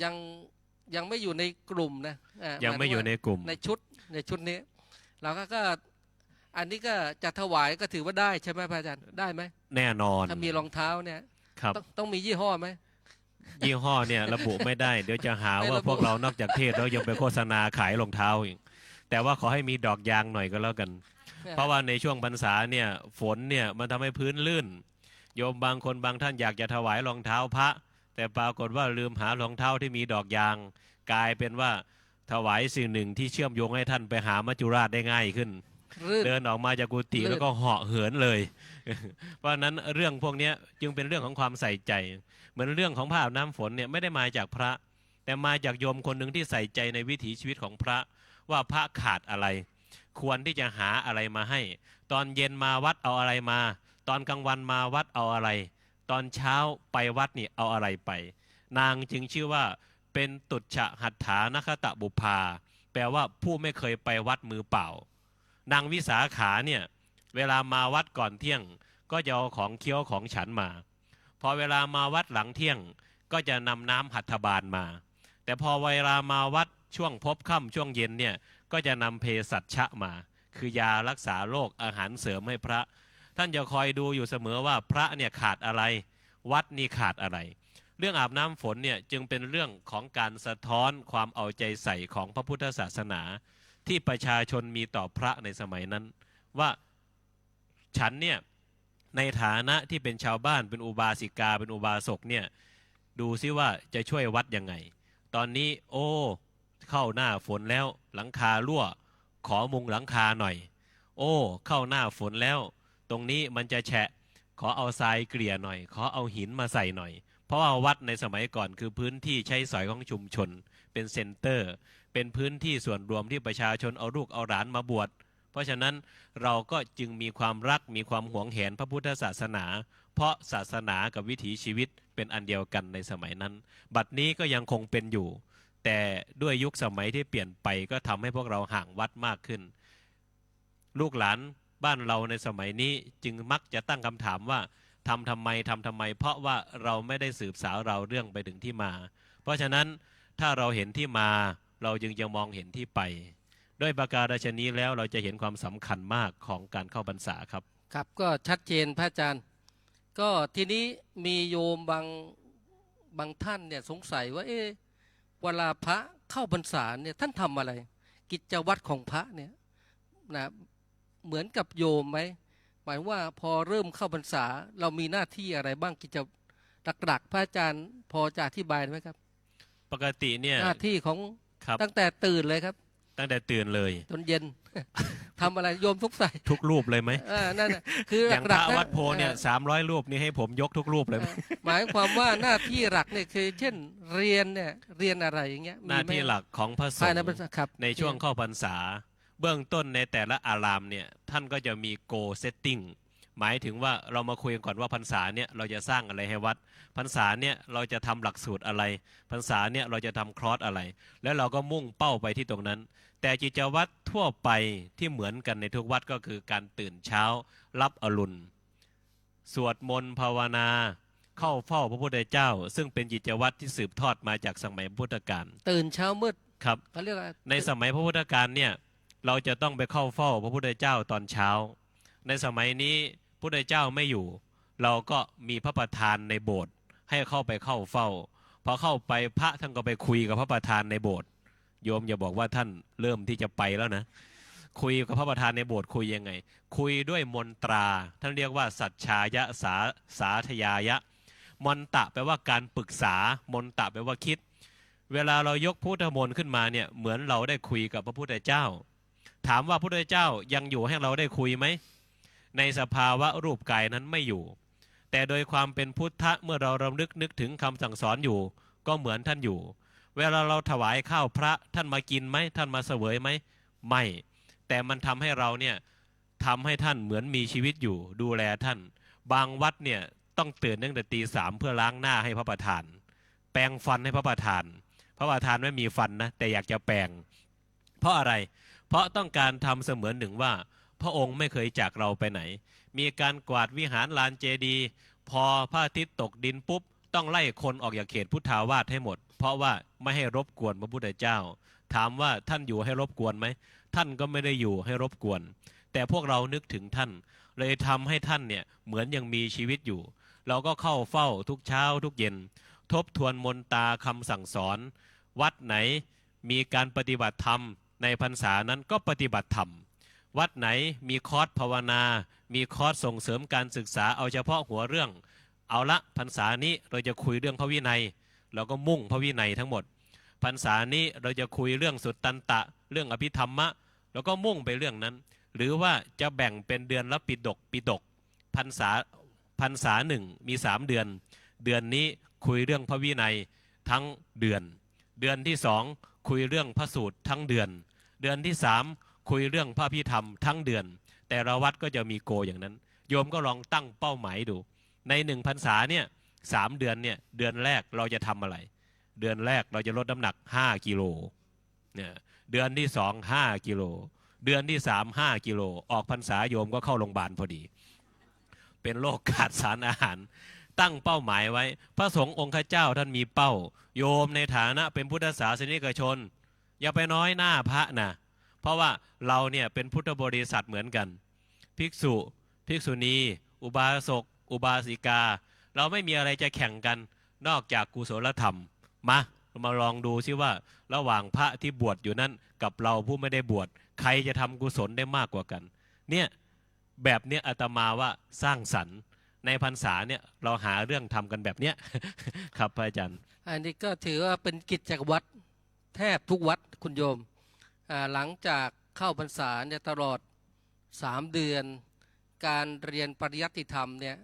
ยังไม่อยู่ในกลุ่มนะ ยังไม่อยู่ในกลุ่ม ในชุดนี้เราก็อันนี้ก็จะถวายก็ถือว่าได้ใช่ไหมพระอาจารย์ได้ไหม แน่นอน ถ้ามีรองเท้าเนี่ย ครับ ต้องมียี่ห้อไหม ยี่ห้อเนี่ยระบุไม่ได้ เดี๋ยวจะหา ไม่ ว่า ระบุ พวกเรานอกจากเทศแล้วยังไปโฆษณาขายรองเท้าอีกแต่ว่าขอให้มีดอกยางหน่อยก็แล้วกัน เพราะว่าในช่วงพรรษาเนี่ยฝนเนี่ยมันทำให้พื้นลื่น โยมบางคนบางท่านอยากจะถวายรองเท้าพระ แต่ปรากฏว่าลืมหารองเท้าที่มีดอกยาง กลายเป็นว่าถวายสิ่งหนึ่งที่เชื่อมโยงให้ท่านไปหามัจจุราชได้ง่ายขึ้น รื่น เดินออกมาจากกุฏิ ลื่น แล้วก็เหาะเหินเลย เพราะฉะนั้นเรื่องพวกนี้จึงเป็นเรื่องของความใส่ใจ เหมือนเรื่องของผ้าอาบน้ำฝนเนี่ยไม่ได้มาจากพระ แต่มาจากโยมคนหนึ่งที่ใส่ใจในวิถีชีวิตของพระ ว่าพระขาดอะไร ควรที่จะหาอะไรมาให้ ตอนเย็นมาวัดเอาอะไรมา ตอนกลางวันมาวัดเอาอะไร ตอนเช้าไปวัดนี่เอาอะไรไป นางจึงชื่อว่าเป็นตุจฉหัตถานคตบุพาแปลว่าผู้ไม่เคยไปวัดมือเปล่า นางวิสาขาเนี่ยเวลามาวัดก่อนเที่ยงก็จะเอาของเคี้ยวของฉันมา พอเวลามาวัดหลังเที่ยงก็จะนำน้ำหัตถบาลมา แต่พอเวลามาวัดช่วงพบค่ำช่วงเย็นเนี่ยก็จะนำเภสัชชะมา คือยารักษาโรคอาหารเสริมให้พระ ท่านจะคอยดูอยู่เสมอว่าพระเนี่ยขาดอะไร วัดนี่ขาดอะไร เรื่องอาบน้ำฝนเนี่ยจึงเป็นเรื่องของการสะท้อนความเอาใจใส่ของพระพุทธศาสนา ที่ประชาชนมีต่อพระในสมัยนั้น ว่าฉันเนี่ยในฐานะที่เป็นชาวบ้านเป็นอุบาสิกาเป็นอุบาสกเนี่ยดูซิว่าจะช่วยวัดยังไง ตอนนี้โอ้เข้าหน้าฝนแล้วหลังคารั่ว ขอมุงหลังคาหน่อย โอ้เข้าหน้าฝนแล้ว ตรงนี้มันจะแฉะขอเอาทรายเกลี่ยหน่อยขอเอาหินมาใส่หน่อย เพราะว่าวัดในสมัยก่อนคือพื้นที่ใช้สอยของชุมชนเป็นเซ็นเตอร์ เป็นพื้นที่ส่วนรวมที่ประชาชนเอาลูกเอาหลานมาบวช เพราะฉะนั้นเราก็จึงมีความรักมีความหวงแหนพระพุทธศาสนา เพราะศาสนากับวิถีชีวิตเป็นอันเดียวกันในสมัยนั้น บัดนี้ก็ยังคงเป็นอยู่ แต่ด้วยยุคสมัยที่เปลี่ยนไปก็ทำให้พวกเราห่างวัดมากขึ้น ลูกหลานบ้านเราในสมัยนี้จึงมักจะตั้งคำถามว่า ทำทำไมเพราะว่าเราไม่ได้สืบสาวเราเรื่องไปถึงที่มา เพราะฉะนั้นถ้าเราเห็นที่มาเราจึงจะมองเห็นที่ไปด้วยประการฉะนี้แล้วเราจะเห็นความสำคัญมากของการเข้าพรรษาครับครับก็ชัดเจนพระอาจารย์ ก็ทีนี้มีโยมบางท่านเนี่ยสงสัยว่าเวลาพระเข้าพรรษาเนี่ยท่านทำอะไร กิจวัตรของพระเนี่ยนะเหมือนกับโยมไหมหมายว่าพอเริ่มเข้าพรรษาเรามีหน้าที่อะไรบ้างกิจหลักๆพระอาจารย์พอจะอธิบายไหมครับปกติเนี่ยหน้าที่ของตั้งแต่ตื่นเลยครับตั้งแต่ตื่นเลยจนเย็น ทำอะไรโยมทุกใส่ทุกรูปเลยไหมนั่นคืออย่างพระวัดโพเนี่ย300 รูปนี่ให้ผมยกทุกรูปเลยหมายความว่าหน้าที่หลักเนี่ยคือเช่นเรียนอะไรอย่างเงี้ยหน้าที่หลักของพระสงฆ์ในช่วงเข้าพรรษาเบื้องต้นในแต่ละอารามเนี่ยท่านก็จะมี goal setting หมายถึงว่าเรามาคุยกันก่อนว่าพรรษาเนี่ยเราจะสร้างอะไรให้วัดพรรษาเนี่ยเราจะทำหลักสูตรอะไรพรรษาเนี่ยเราจะทำครอสอะไรแล้วเราก็มุ่งเป้าไปที่ตรงนั้นแต่กิจวัตรทั่วไปที่เหมือนกันในทุกวัดก็คือการตื่นเช้ารับอรุณสวดมนต์ภาวนาเข้าเฝ้าพระพุทธเจ้าซึ่งเป็นกิจวัตรที่สืบทอดมาจากสมัยพุทธกาลตื่นเช้ามืดครับเขาเรียกในสมัยพระพุทธกาลเนี่ยเราจะต้องไปเข้าเฝ้าพระพุทธเจ้าตอนเช้าในสมัยนี้พระพุทธเจ้าไม่อยู่เราก็มีพระประธานในโบสถ์ให้เข้าไปเข้าเฝ้าพอเข้าไปพระท่านก็ไปคุยกับพระประธานในโบสถ์โยมอย่าบอกว่าท่านเริ่มที่จะไปแล้วนะคุยกับพระประธานในโบสถ์คุยยังไงคุยด้วยมนตราท่านเรียกว่าสัจฉายะสาธยายะมนตะแปลว่าการปรึกษามนตะแปลว่าคิดเวลาเรายกพุทธมนต์ขึ้นมาเนี่ยเหมือนเราได้คุยกับพระพุทธเจ้าถามว่าพระพุทธเจ้ายังอยู่ให้เราได้คุยไหมในสภาวะรูปกายนั้นไม่อยู่แต่โดยความเป็นพุทธะเมื่อเรารำลึกนึกถึงคำสั่งสอนอยู่ก็เหมือนท่านอยู่เวลาเราถวายข้าวพระท่านมากินไหมท่านมาเสวยไหมไม่แต่มันทำให้เราเนี่ยทำให้ท่านเหมือนมีชีวิตอยู่ดูแลท่านบางวัดเนี่ยต้องตื่นตั้งแต่ตี 3เพื่อล้างหน้าให้พระประธานแปรงฟันให้พระประธานพระประธานไม่มีฟันนะแต่อยากจะแปรงเพราะอะไรเพราะต้องการทำเสมือนหนึ่งว่าพระองค์ไม่เคยจากเราไปไหนมีการกวาดวิหารลานเจดีย์พอพระอาทิตย์ตกดินปุ๊บต้องไล่คนออกจากเขตพุทธาวาสให้หมดเพราะว่าไม่ให้รบกวนพระพุทธเจ้าถามว่าท่านอยู่ให้รบกวนไหมท่านก็ไม่ได้อยู่ให้รบกวนแต่พวกเรานึกถึงท่านเลยทำให้ท่านเนี่ยเหมือนยังมีชีวิตอยู่เราก็เข้าเฝ้าทุกเช้าทุกเย็นทบทวนมนตราคำสั่งสอนวัดไหนมีการปฏิบัติธรรมในพรรษานั้นก็ปฏิบัติธรรมวัดไหนมีคอร์สภาวนามีคอร์สส่งเสริมการศึกษาเอาเฉพาะหัวเรื่องเอาละพรรษานี้เราจะคุยเรื่องพระวินัยเราก็มุ่งพระวินัยทั้งหมดพรรษานี้เราจะคุยเรื่องสุตตันตะเรื่องอภิธรรมะแล้วก็มุ่งไปเรื่องนั้นหรือว่าจะแบ่งเป็นเดือนละปิฎกพรรษาหนึ่งมี3เดือนเดือนนี้คุยเรื่องพระวินัยทั้งเดือนเดือนที่2คุยเรื่องพระสูตรทั้งเดือนเดือนที่3คุยเรื่องพระอภิธรรมทั้งเดือนแต่ละวัดก็จะมีโกอย่างนั้นโยมก็ลองตั้งเป้าหมายดูใน1พรรษาเนี่ย3เดือนเนี่ยเดือนแรกเราจะทำอะไรเดือนแรกเราจะลดน้ำหนัก5กิโลเนี่ยเดือนที่2 5กิโลเดือนที่3 5กิโลออกพรรษาโยมก็เข้าโรงพยาบาลพอดีเป็นโรคขาดสารอาหารตั้งเป้าหมายไว้พระสงฆ์องค์ข้าเจ้าท่านมีเป้าโยมในฐานะเป็นพุทธศาสนิกชนอย่าไปน้อยหน้าพระนะเพราะว่าเราเนี่ยเป็นพุทธบริษัทเหมือนกันภิกษุภิกษุณีอุบาสกอุบาสิกาเราไม่มีอะไรจะแข่งกันนอกจากกุศลธรรมมาลองดูซิว่าระหว่างพระที่บวชอยู่นั้นกับเราผู้ไม่ได้บวชใครจะทำกุศลได้มากกว่ากันเนี่ยแบบเนี้ยอาตมาว่าสร้างสรรค์ในพรรษาเนี่ยเราหาเรื่องทำกันแบบเนี้ย ครับพระอาจารย์อันนี้ก็ถือว่าเป็นกิจวัตรแทบทุกวัดคุณโยมหลังจากเข้าพรรษาเนี่ยตลอด3เดือนการเรียนปริยัติธรรมเนี่ย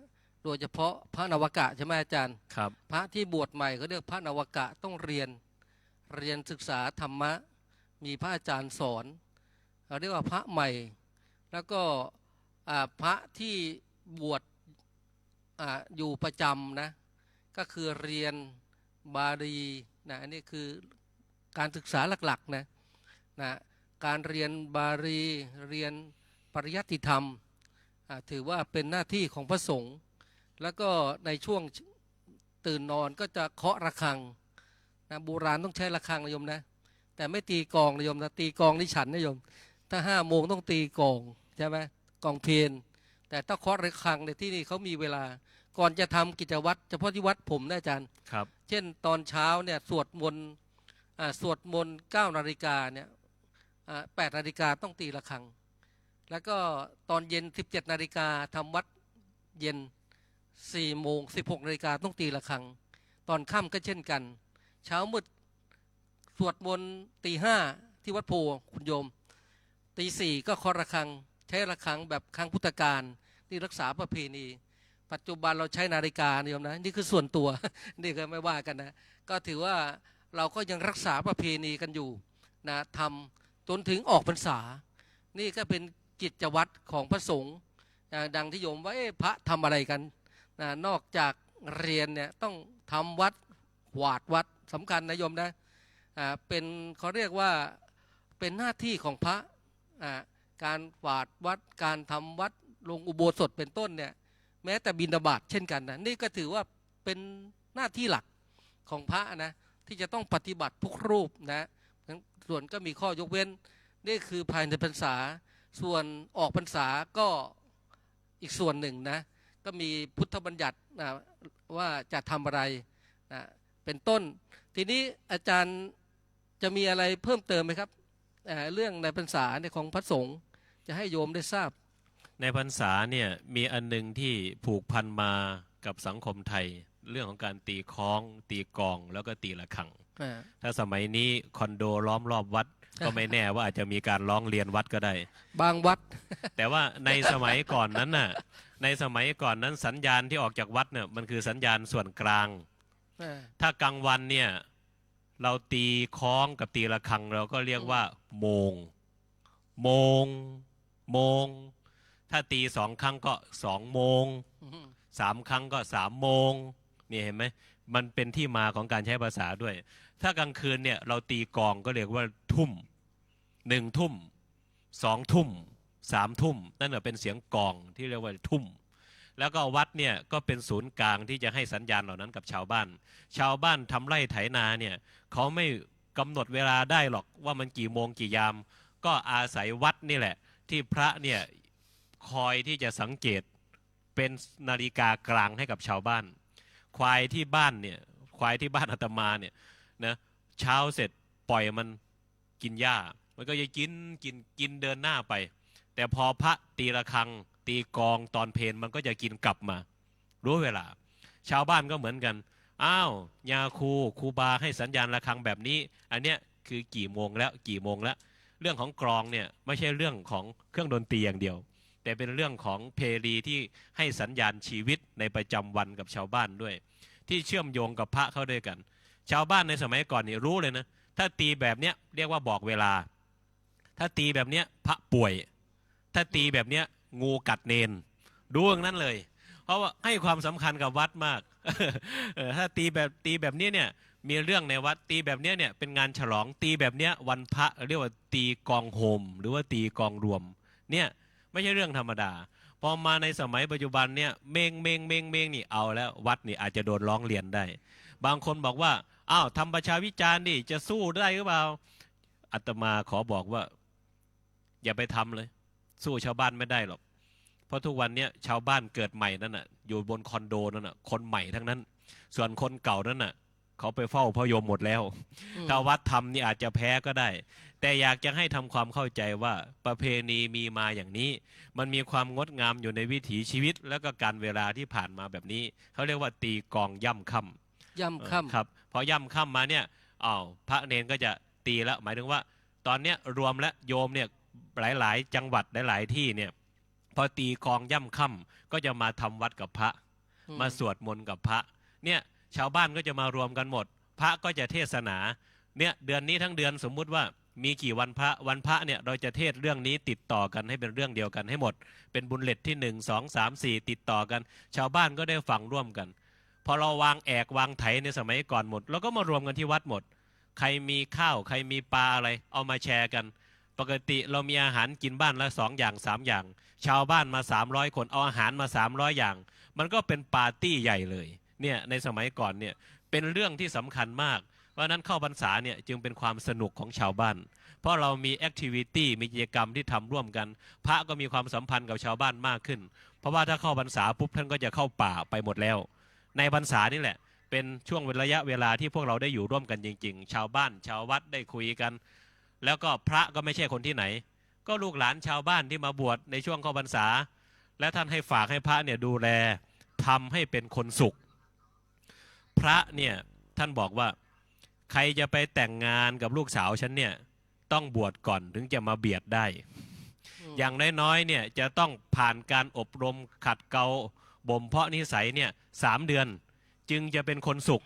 โดยเฉพาะพระนวกะใช่ไหมอาจารย์ครับพระที่บวชใหม่เขาเรียกพระนวกะต้องเรียนศึกษาธรรมะมีพระอาจารย์สอนเรียกว่าพระใหม่แล้วก็พระที่บวชอยู่ประจำนะก็คือเรียนบาลีนะอันนี้คือการศึกษาหลักๆนะการเรียนบาลีเรียนปริยัติธรรมถือว่าเป็นหน้าที่ของพระสงฆ์ แล้วก็ในช่วงตื่นนอนก็จะเคาะระฆังนะโบราณต้องใช้ระฆังนะโยมนะแต่ไม่ตีกลองนะโยมนะตีกลองนี่ฉันนะโยมถ้า5 โมงต้องตีกลองใช่ไหมกลองเพลนแต่ถ้าเคาะระฆังในที่นี่เขามีเวลาก่อนจะทำกิจวัตรเฉพาะที่วัดผมนะอาจารย์ ครับ เช่นตอนเช้าเนี่ยสวดมนต์9 นาฬิกาเนี่ย8 นาฬิกาต้องตีระฆังแล้วก็ตอนเย็น17 นาฬิกาทำวัดเย็น4 โมง16 นาฬิกาต้องตีระฆังตอนค่ำก็เช่นกันเช้ามืดสวดมนต์ตี 5ที่วัดโพคุณโยมตี 4ก็เคาะระฆังใช้ระฆังแบบครั้งพุทธกาลนี่รักษาประเพณีปัจจุบันเราใช้นาฬิกาโยมนะนี่คือส่วนตัว นี่ก็ไม่ว่ากันนะก็ถือว่าเราก็ยังรักษาประเพณีกันอยู่นะทำจนถึงออกพรรษานี่ก็เป็นกิจวัตรของพระสงฆ์ดังที่โยมว่าพระทำอะไรกันนะนอกจากเรียนเนี่ยต้องทำวัดหวาดวัดสำคัญนะโยมนะเป็นเขาเรียกว่าเป็นหน้าที่ของพระการหวาดวัดการทำวัดลงอุโบสถเป็นต้นเนี่ยแม้แต่บิณฑบาตเช่นกันนะนี่ก็ถือว่าเป็นหน้าที่หลักของพระนะที่จะต้องปฏิบัติทุกรูปนะส่วนก็มีข้อยกเว้นนี่คือภายในพรรษาส่วนออกพรรษาก็อีกส่วนหนึ่งนะก็มีพุทธบัญญัตินะว่าจะทำอะไรนะเป็นต้นทีนี้อาจารย์จะมีอะไรเพิ่มเติมไหมครับเรื่องในพรรษาในของพระสงฆ์จะให้โยมได้ทราบในพรรษาเนี่ยมีอันหนึงที่ผูกพันมากับสังคมไทยเรื่องของการตีคล้องตีกลองแล้วก็ตีระฆังถ้าสมัยนี้คอนโดล้อมรอบวัดก็ไม่แน่ว่าอาจจะมีการร้องเรียนวัดก็ได้บางวัด แต่ว่าในสมัยก่อนนั้นน่ะในสมัยก่อนนั้นสัญญาณที่ออกจากวัดเนี่ยมันคือสัญญาณส่วนกลางถ้ากลางวันเนี่ยเราตีคล้องกับตีระฆังเราก็เรียกว่าโมงโมงโมงถ้าตี2 ครั้งก็2 โมง3 ครั้งก็3 โมงนี่เห็นไหมมันเป็นที่มาของการใช้ภาษาด้วยถ้ากลางคืนเนี่ยเราตีกลองก็เรียกว่าทุ่ม1 ทุ่ม2 ทุ่ม3 ทุ่มนั่นเป็นเสียงกลองที่เรียกว่าทุ่มแล้วก็วัดเนี่ยก็เป็นศูนย์กลางที่จะให้สัญญาณเหล่านั้นกับชาวบ้านทำไร่ไถนาเนี่ยเขาไม่กำหนดเวลาได้หรอกว่ามันกี่โมงกี่ยามก็อาศัยวัดนี่แหละที่พระเนี่ยคอยที่จะสังเกตเป็นนาฬิกากลางให้กับชาวบ้านควายที่บ้านอาตมาเนี่ยนะเช้าเสร็จปล่อยมันกินหญ้ามันก็จะกินเดินหน้าไปแต่พอพระตีระฆังตีกลองตอนเพลมันก็จะกินกลับมารู้เวลาชาวบ้านก็เหมือนกันอ้าวยาครูบาให้สัญญาณระฆังแบบนี้อันเนี้ยคือกี่โมงแล้วเรื่องของกลองเนี่ยไม่ใช่เรื่องของเครื่องดนตรีอย่างเดียวแต่เป็นเรื่องของเพลีที่ให้สัญญาณชีวิตในประจำวันกับชาวบ้านด้วยที่เชื่อมโยงกับพระเข้าด้วยกันชาวบ้านในสมัยก่อนนี่รู้เลยนะถ้าตีแบบเนี้ยเรียกว่าบอกเวลาถ้าตีแบบเนี้ยพระป่วยถ้าตีแบบเนี้ยงูกัดเนนดูอย่างนั้นเลยเพราะว่าให้ความสำคัญกับวัดมาก ถ้าตีแบบนี้เนี่ยมีเรื่องในวัดตีแบบนี้เนี่ยเป็นงานฉลองตีแบบเนี้ยวันพระเรียกว่าตีกองโฮมหรือว่าตีกองรวมเนี่ยไม่ใช่เรื่องธรรมดาพอมาในสมัยปัจจุบันเนี่ยเมงนี่เอาแล้ววัดนี่อาจจะโดนร้องเรียนได้บางคนบอกว่าอ้าวทำประชาวิจารณ์ดิจะสู้ได้หรือเปล่าอาตมาขอบอกว่าอย่าไปทำเลยสู้ชาวบ้านไม่ได้หรอกเพราะทุกวันนี้ชาวบ้านเกิดใหม่นั่นน่ะอยู่บนคอนโดนั่นน่ะคนใหม่ทั้งนั้นส่วนคนเก่านั่นน่ะเขาไปเฝ้าพระยมหมดแล้วถ้าวัดทำนี่อาจจะแพ้ก็ได้แต่อยากจะให้ทำความเข้าใจว่าประเพณีมีมาอย่างนี้มันมีความงดงามอยู่ในวิถีชีวิตแล้วก็การเวลาที่ผ่านมาแบบนี้เขาเรียกว่าตีกองย่ำค่ำครับพอย่ำค่ำมาเนี่ยพระเนนก็จะตีแล้วหมายถึงว่าตอนเนี้ยรวมและโยมเนี่ยหลายๆจังหวัดหลายๆที่เนี่ยพอตีกองย่ำค่ำก็จะมาทำวัดกับพระมาสวดมนต์กับพระเนี่ยชาวบ้านก็จะมารวมกันหมดพระก็จะเทศนาเนี่ยเดือนนี้ทั้งเดือนสมมุติว่ามีกี่วันพระเนี่ยเราจะเทศเรื่องนี้ติดต่อกันให้เป็นเรื่องเดียวกันให้หมดเป็นบุญเลตที่1 2 3 4ติดต่อกันชาวบ้านก็ได้ฟังร่วมกันพอเราวางวางไถในสมัยก่อนหมดเราก็มารวมกันที่วัดหมดใครมีข้าวใครมีปลาอะไรเอามาแชร์กันปกติเรามีอาหารกินบ้านละ2 อย่าง 3 อย่างชาวบ้านมา300 คนเอาอาหารมา300 อย่าง มันก็เป็นปาร์ตี้ใหญ่เลยเนี่ยในสมัยก่อนเนี่ยเป็นเรื่องที่สำคัญมากเพราะนั้นเข้าพรรษาเนี่ยจึงเป็นความสนุกของชาวบ้านเพราะเรามีแอคทิวิตี้มีกิจกรรมที่ทำร่วมกันพระก็มีความสัมพันธ์กับชาวบ้านมากขึ้นเพราะว่าถ้าเข้าพรรษาปุ๊บท่านก็จะเข้าป่าไปหมดแล้วในพรรษานี่แหละเป็นช่วงระยะเวลาที่พวกเราได้อยู่ร่วมกันจริงๆชาวบ้านชาววัดได้คุยกันแล้วก็พระก็ไม่ใช่คนที่ไหนก็ลูกหลานชาวบ้านที่มาบวชในช่วงเข้าพรรษาและท่านให้ฝากให้พระเนี่ยดูแลทำให้เป็นคนสุขพระเนี่ยท่านบอกว่าใครจะไปแต่งงานกับลูกสาวฉันเนี่ยต้องบวชก่อนถึงจะมาเบียดได้อย่างน้อยๆเนี่ยจะต้องผ่านการอบรมขัดเกลาบ่มเพาะนิสัยเนี่ย3 เดือนจึงจะเป็นคนสุข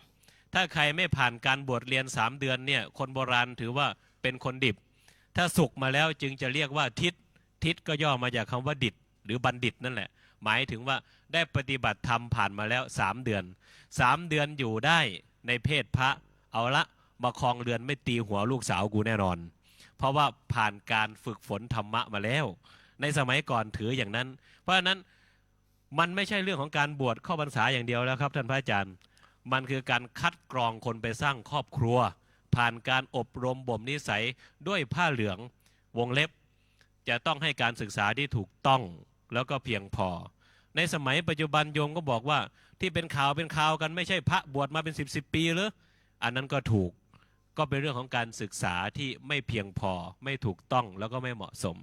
ถ้าใครไม่ผ่านการบวชเรียน3 เดือนเนี่ยคนโบราณถือว่าเป็นคนดิบถ้าสุขมาแล้วจึงจะเรียกว่าทิศก็ย่อมาจากคำว่าดิษหรือบัณฑิตนั่นแหละหมายถึงว่าได้ปฏิบัติธรรมผ่านมาแล้ว3 เดือน3 เดือนอยู่ได้ในเพศพระเอาละมาครองเรือนไม่ตีหัวลูกสาวกูแน่นอนเพราะว่าผ่านการฝึกฝนธรรมะมาแล้วในสมัยก่อนถืออย่างนั้นเพราะฉะนั้นมันไม่ใช่เรื่องของการบวชเข้าพรรษาอย่างเดียวแล้วครับท่านพระอาจารย์มันคือการคัดกรองคนไปสร้างครอบครัวผ่านการอบรมบ่มนิสัยด้วยผ้าเหลืองวงเล็บจะต้องให้การศึกษาที่ถูกต้องแล้วก็เพียงพอในสมัยปัจจุบันโยมก็บอกว่าที่เป็นข่าวกันไม่ใช่พระบวชมาเป็น10 ปีหรืออันนั้นก็ถูกก็เป็นเรื่องของการศึกษาที่ไม่เพียงพอไม่ถูกต้องแล้วก็ไม่เหมาะสม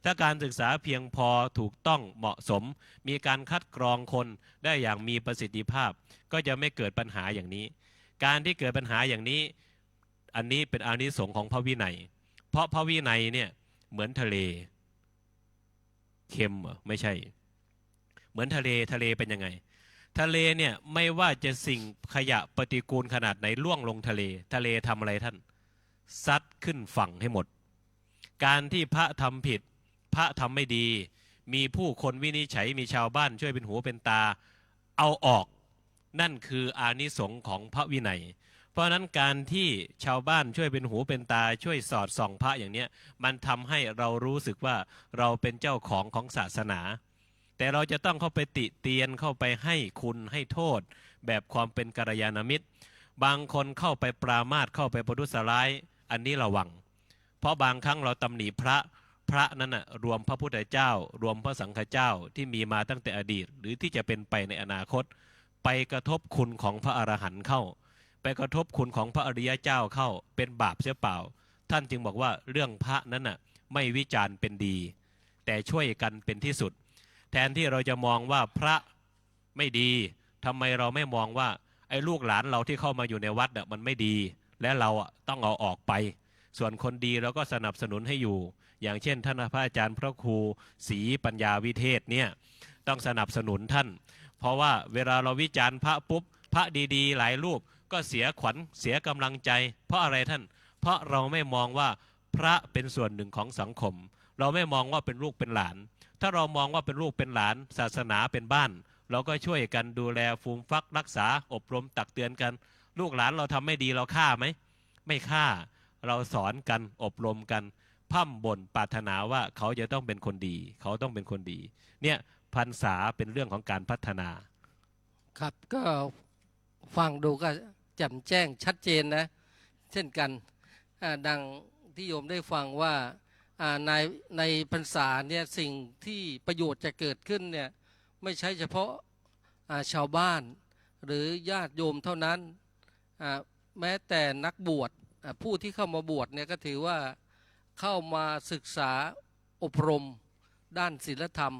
ถ้าการศึกษาเพียงพอถูกต้องเหมาะสมมีการคัดกรองคนได้อย่างมีประสิทธิภาพก็จะไม่เกิดปัญหาอย่างนี้การที่เกิดปัญหาอย่างนี้อันนี้เป็นอานิสงส์ของพระวินัยเพราะพระวินัยเนี่ยเหมือนทะเลเค็มเหรอไม่ใช่เหมือนทะเลเป็นยังไงทะเลเนี่ยไม่ว่าจะสิ่งขยะปฏิกูลขนาดไหนล่วงลงทะเลทำอะไรท่านซัดขึ้นฝั่งให้หมดการที่พระทำผิดพระทำไม่ดีมีผู้คนวินิจฉัยมีชาวบ้านช่วยเป็นหูเป็นตาเอาออกนั่นคืออานิสงส์ของพระวินัยเพราะนั้นการที่ชาวบ้านช่วยเป็นหูเป็นตาช่วยสอดส่องพระอย่างเนี้ยมันทำให้เรารู้สึกว่าเราเป็นเจ้าของศาสนาแต่เราจะต้องเข้าไปติเตียนเข้าไปให้คุณให้โทษแบบความเป็นกัลยาณมิตรบางคนเข้าไปปรามาสเข้าไปประทุษร้ายอันนี้ระวังเพราะบางครั้งเราตำหนิพระนั้นน่ะรวมพระพุทธเจ้ารวมพระสังฆเจ้าที่มีมาตั้งแต่อดีตหรือที่จะเป็นไปในอนาคตไปกระทบคุณของพระอรหันต์เข้าไปกระทบคุณของพระอริยเจ้าเข้าเป็นบาปเสียเปล่าท่านจึงบอกว่าเรื่องพระนั้นน่ะไม่วิจารณ์เป็นดีแต่ช่วยกันเป็นที่สุดแทนที่เราจะมองว่าพระไม่ดีทำไมเราไม่มองว่าไอ้ลูกหลานเราที่เข้ามาอยู่ในวัดเนี่ยมันไม่ดีและเราต้องเอาออกไปส่วนคนดีเราก็สนับสนุนให้อยู่อย่างเช่นท่านพระอาจารย์พระครูศรีปัญญาวิเทศเนี่ยต้องสนับสนุนท่านเพราะว่าเวลาเราวิจารณ์พระปุ๊บพระดีๆหลายรูปก็เสียขวัญเสียกำลังใจเพราะอะไรท่านเพราะเราไม่มองว่าพระเป็นส่วนหนึ่งของสังคมเราไม่มองว่าเป็นลูกเป็นหลานถ้าเรามองว่าเป็นลูกเป็นหลานศาสนาเป็นบ้านเราก็ช่วยกันดูแลฟูมฟักรักษาอบรมตักเตือนกันลูกหลานเราทำไม่ดีเราฆ่าไหมไม่ฆ่าเราสอนกันอบรมกันพร่ำบ่นปรารถนาว่าเขาจะต้องเป็นคนดีเขาต้องเป็นคนดีเนี่ยพรรษาเป็นเรื่องของการพัฒนาครับก็ฟังดูก็แจ่มแจ้งชัดเจนนะเช่นกันดังที่โยมได้ฟังว่าในพรรษาเนี่ยสิ่งที่ประโยชน์จะเกิดขึ้นเนี่ยไม่ใช่เฉพาะชาวบ้านหรือญาติโยมเท่านั้นแม้แต่นักบวชผู้ที่เข้ามาบวชเนี่ยก็ถือว่าเข้ามาศึกษาอบรมด้านศีลธรรม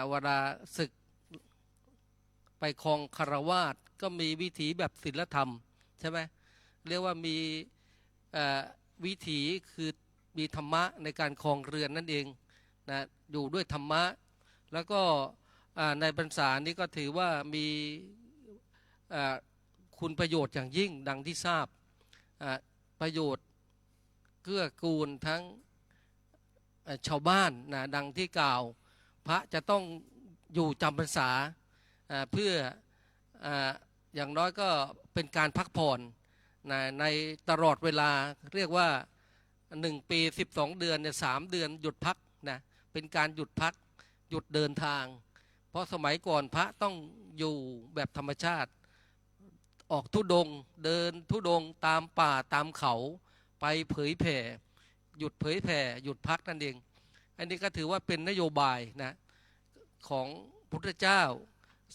เวลาศึกไปครองคฤหัสถ์ก็มีวิถีแบบศีลธรรมใช่ไหมเรียกว่ามีวิถีคือมีธรรมะในการครองเรือนนั่นเองนะอยู่ด้วยธรรมะแล้วก็ในพรรษานี้ก็ถือว่ามีคุณประโยชน์อย่างยิ่งดังที่ทราบประโยชน์เกื้อกูลทั้งชาวบ้านนะดังที่กล่าวพระจะต้องอยู่จำพรรษาเพื่ออย่างน้อยก็เป็นการพักผ่อนในตลอดเวลาเรียกว่า1 ปี 12 เดือนเนี่ย3 เดือนหยุดพักนะเป็นการหยุดพักหยุดเดินทาง เพราะสมัยก่อนพระต้องอยู่แบบธรรมชาติออกธุดงค์เดินธุดงค์ตามป่าตามเขาไปเผยแผ่หยุดเผยแผ่หยุดพักนั่นเองอันนี้ก็ถือว่าเป็นนโยบายนะของพุทธเจ้า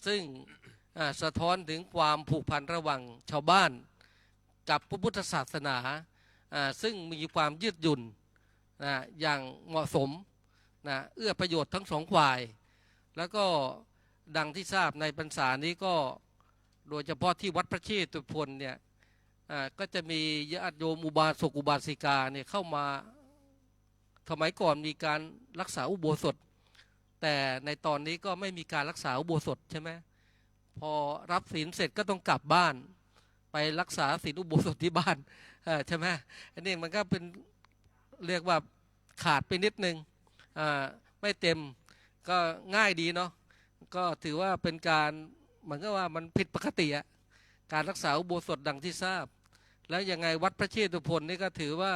ซึ่งสะท้อนถึงความผูกพันระหว่างชาวบ้านกับพระพุทธศาสนาซึ่งมีความยืดหยุ่นอย่างเหมาะสมเอื้อประโยชน์ทั้งสองฝ่ายแล้วก็ดังที่ทราบในพรรษานี้ก็โดยเฉพาะที่วัดพระเชตุพนเนี่ยก็จะมีญาติโยมอุบาสกอุบาสิกาเนี่ยเข้ามาสมัยก่อนมีการรักษาอุโบสถแต่ในตอนนี้ก็ไม่มีการรักษาอุโบสถใช่ไหมพอรับศีลเสร็จก็ต้องกลับบ้านไปรักษาศีลอุโบสถที่บ้านใช่ไหมอันนี้มันก็เป็นเรียกว่าขาดไปนิดนึงไม่เต็มก็ง่ายดีเนาะก็ถือว่าเป็นการเหมือนกับว่ามันผิดปกติอะการรักษาอุโบสถดังที่ทราบแล้วยังไงวัดพระเชตุพนนี่ก็ถือว่า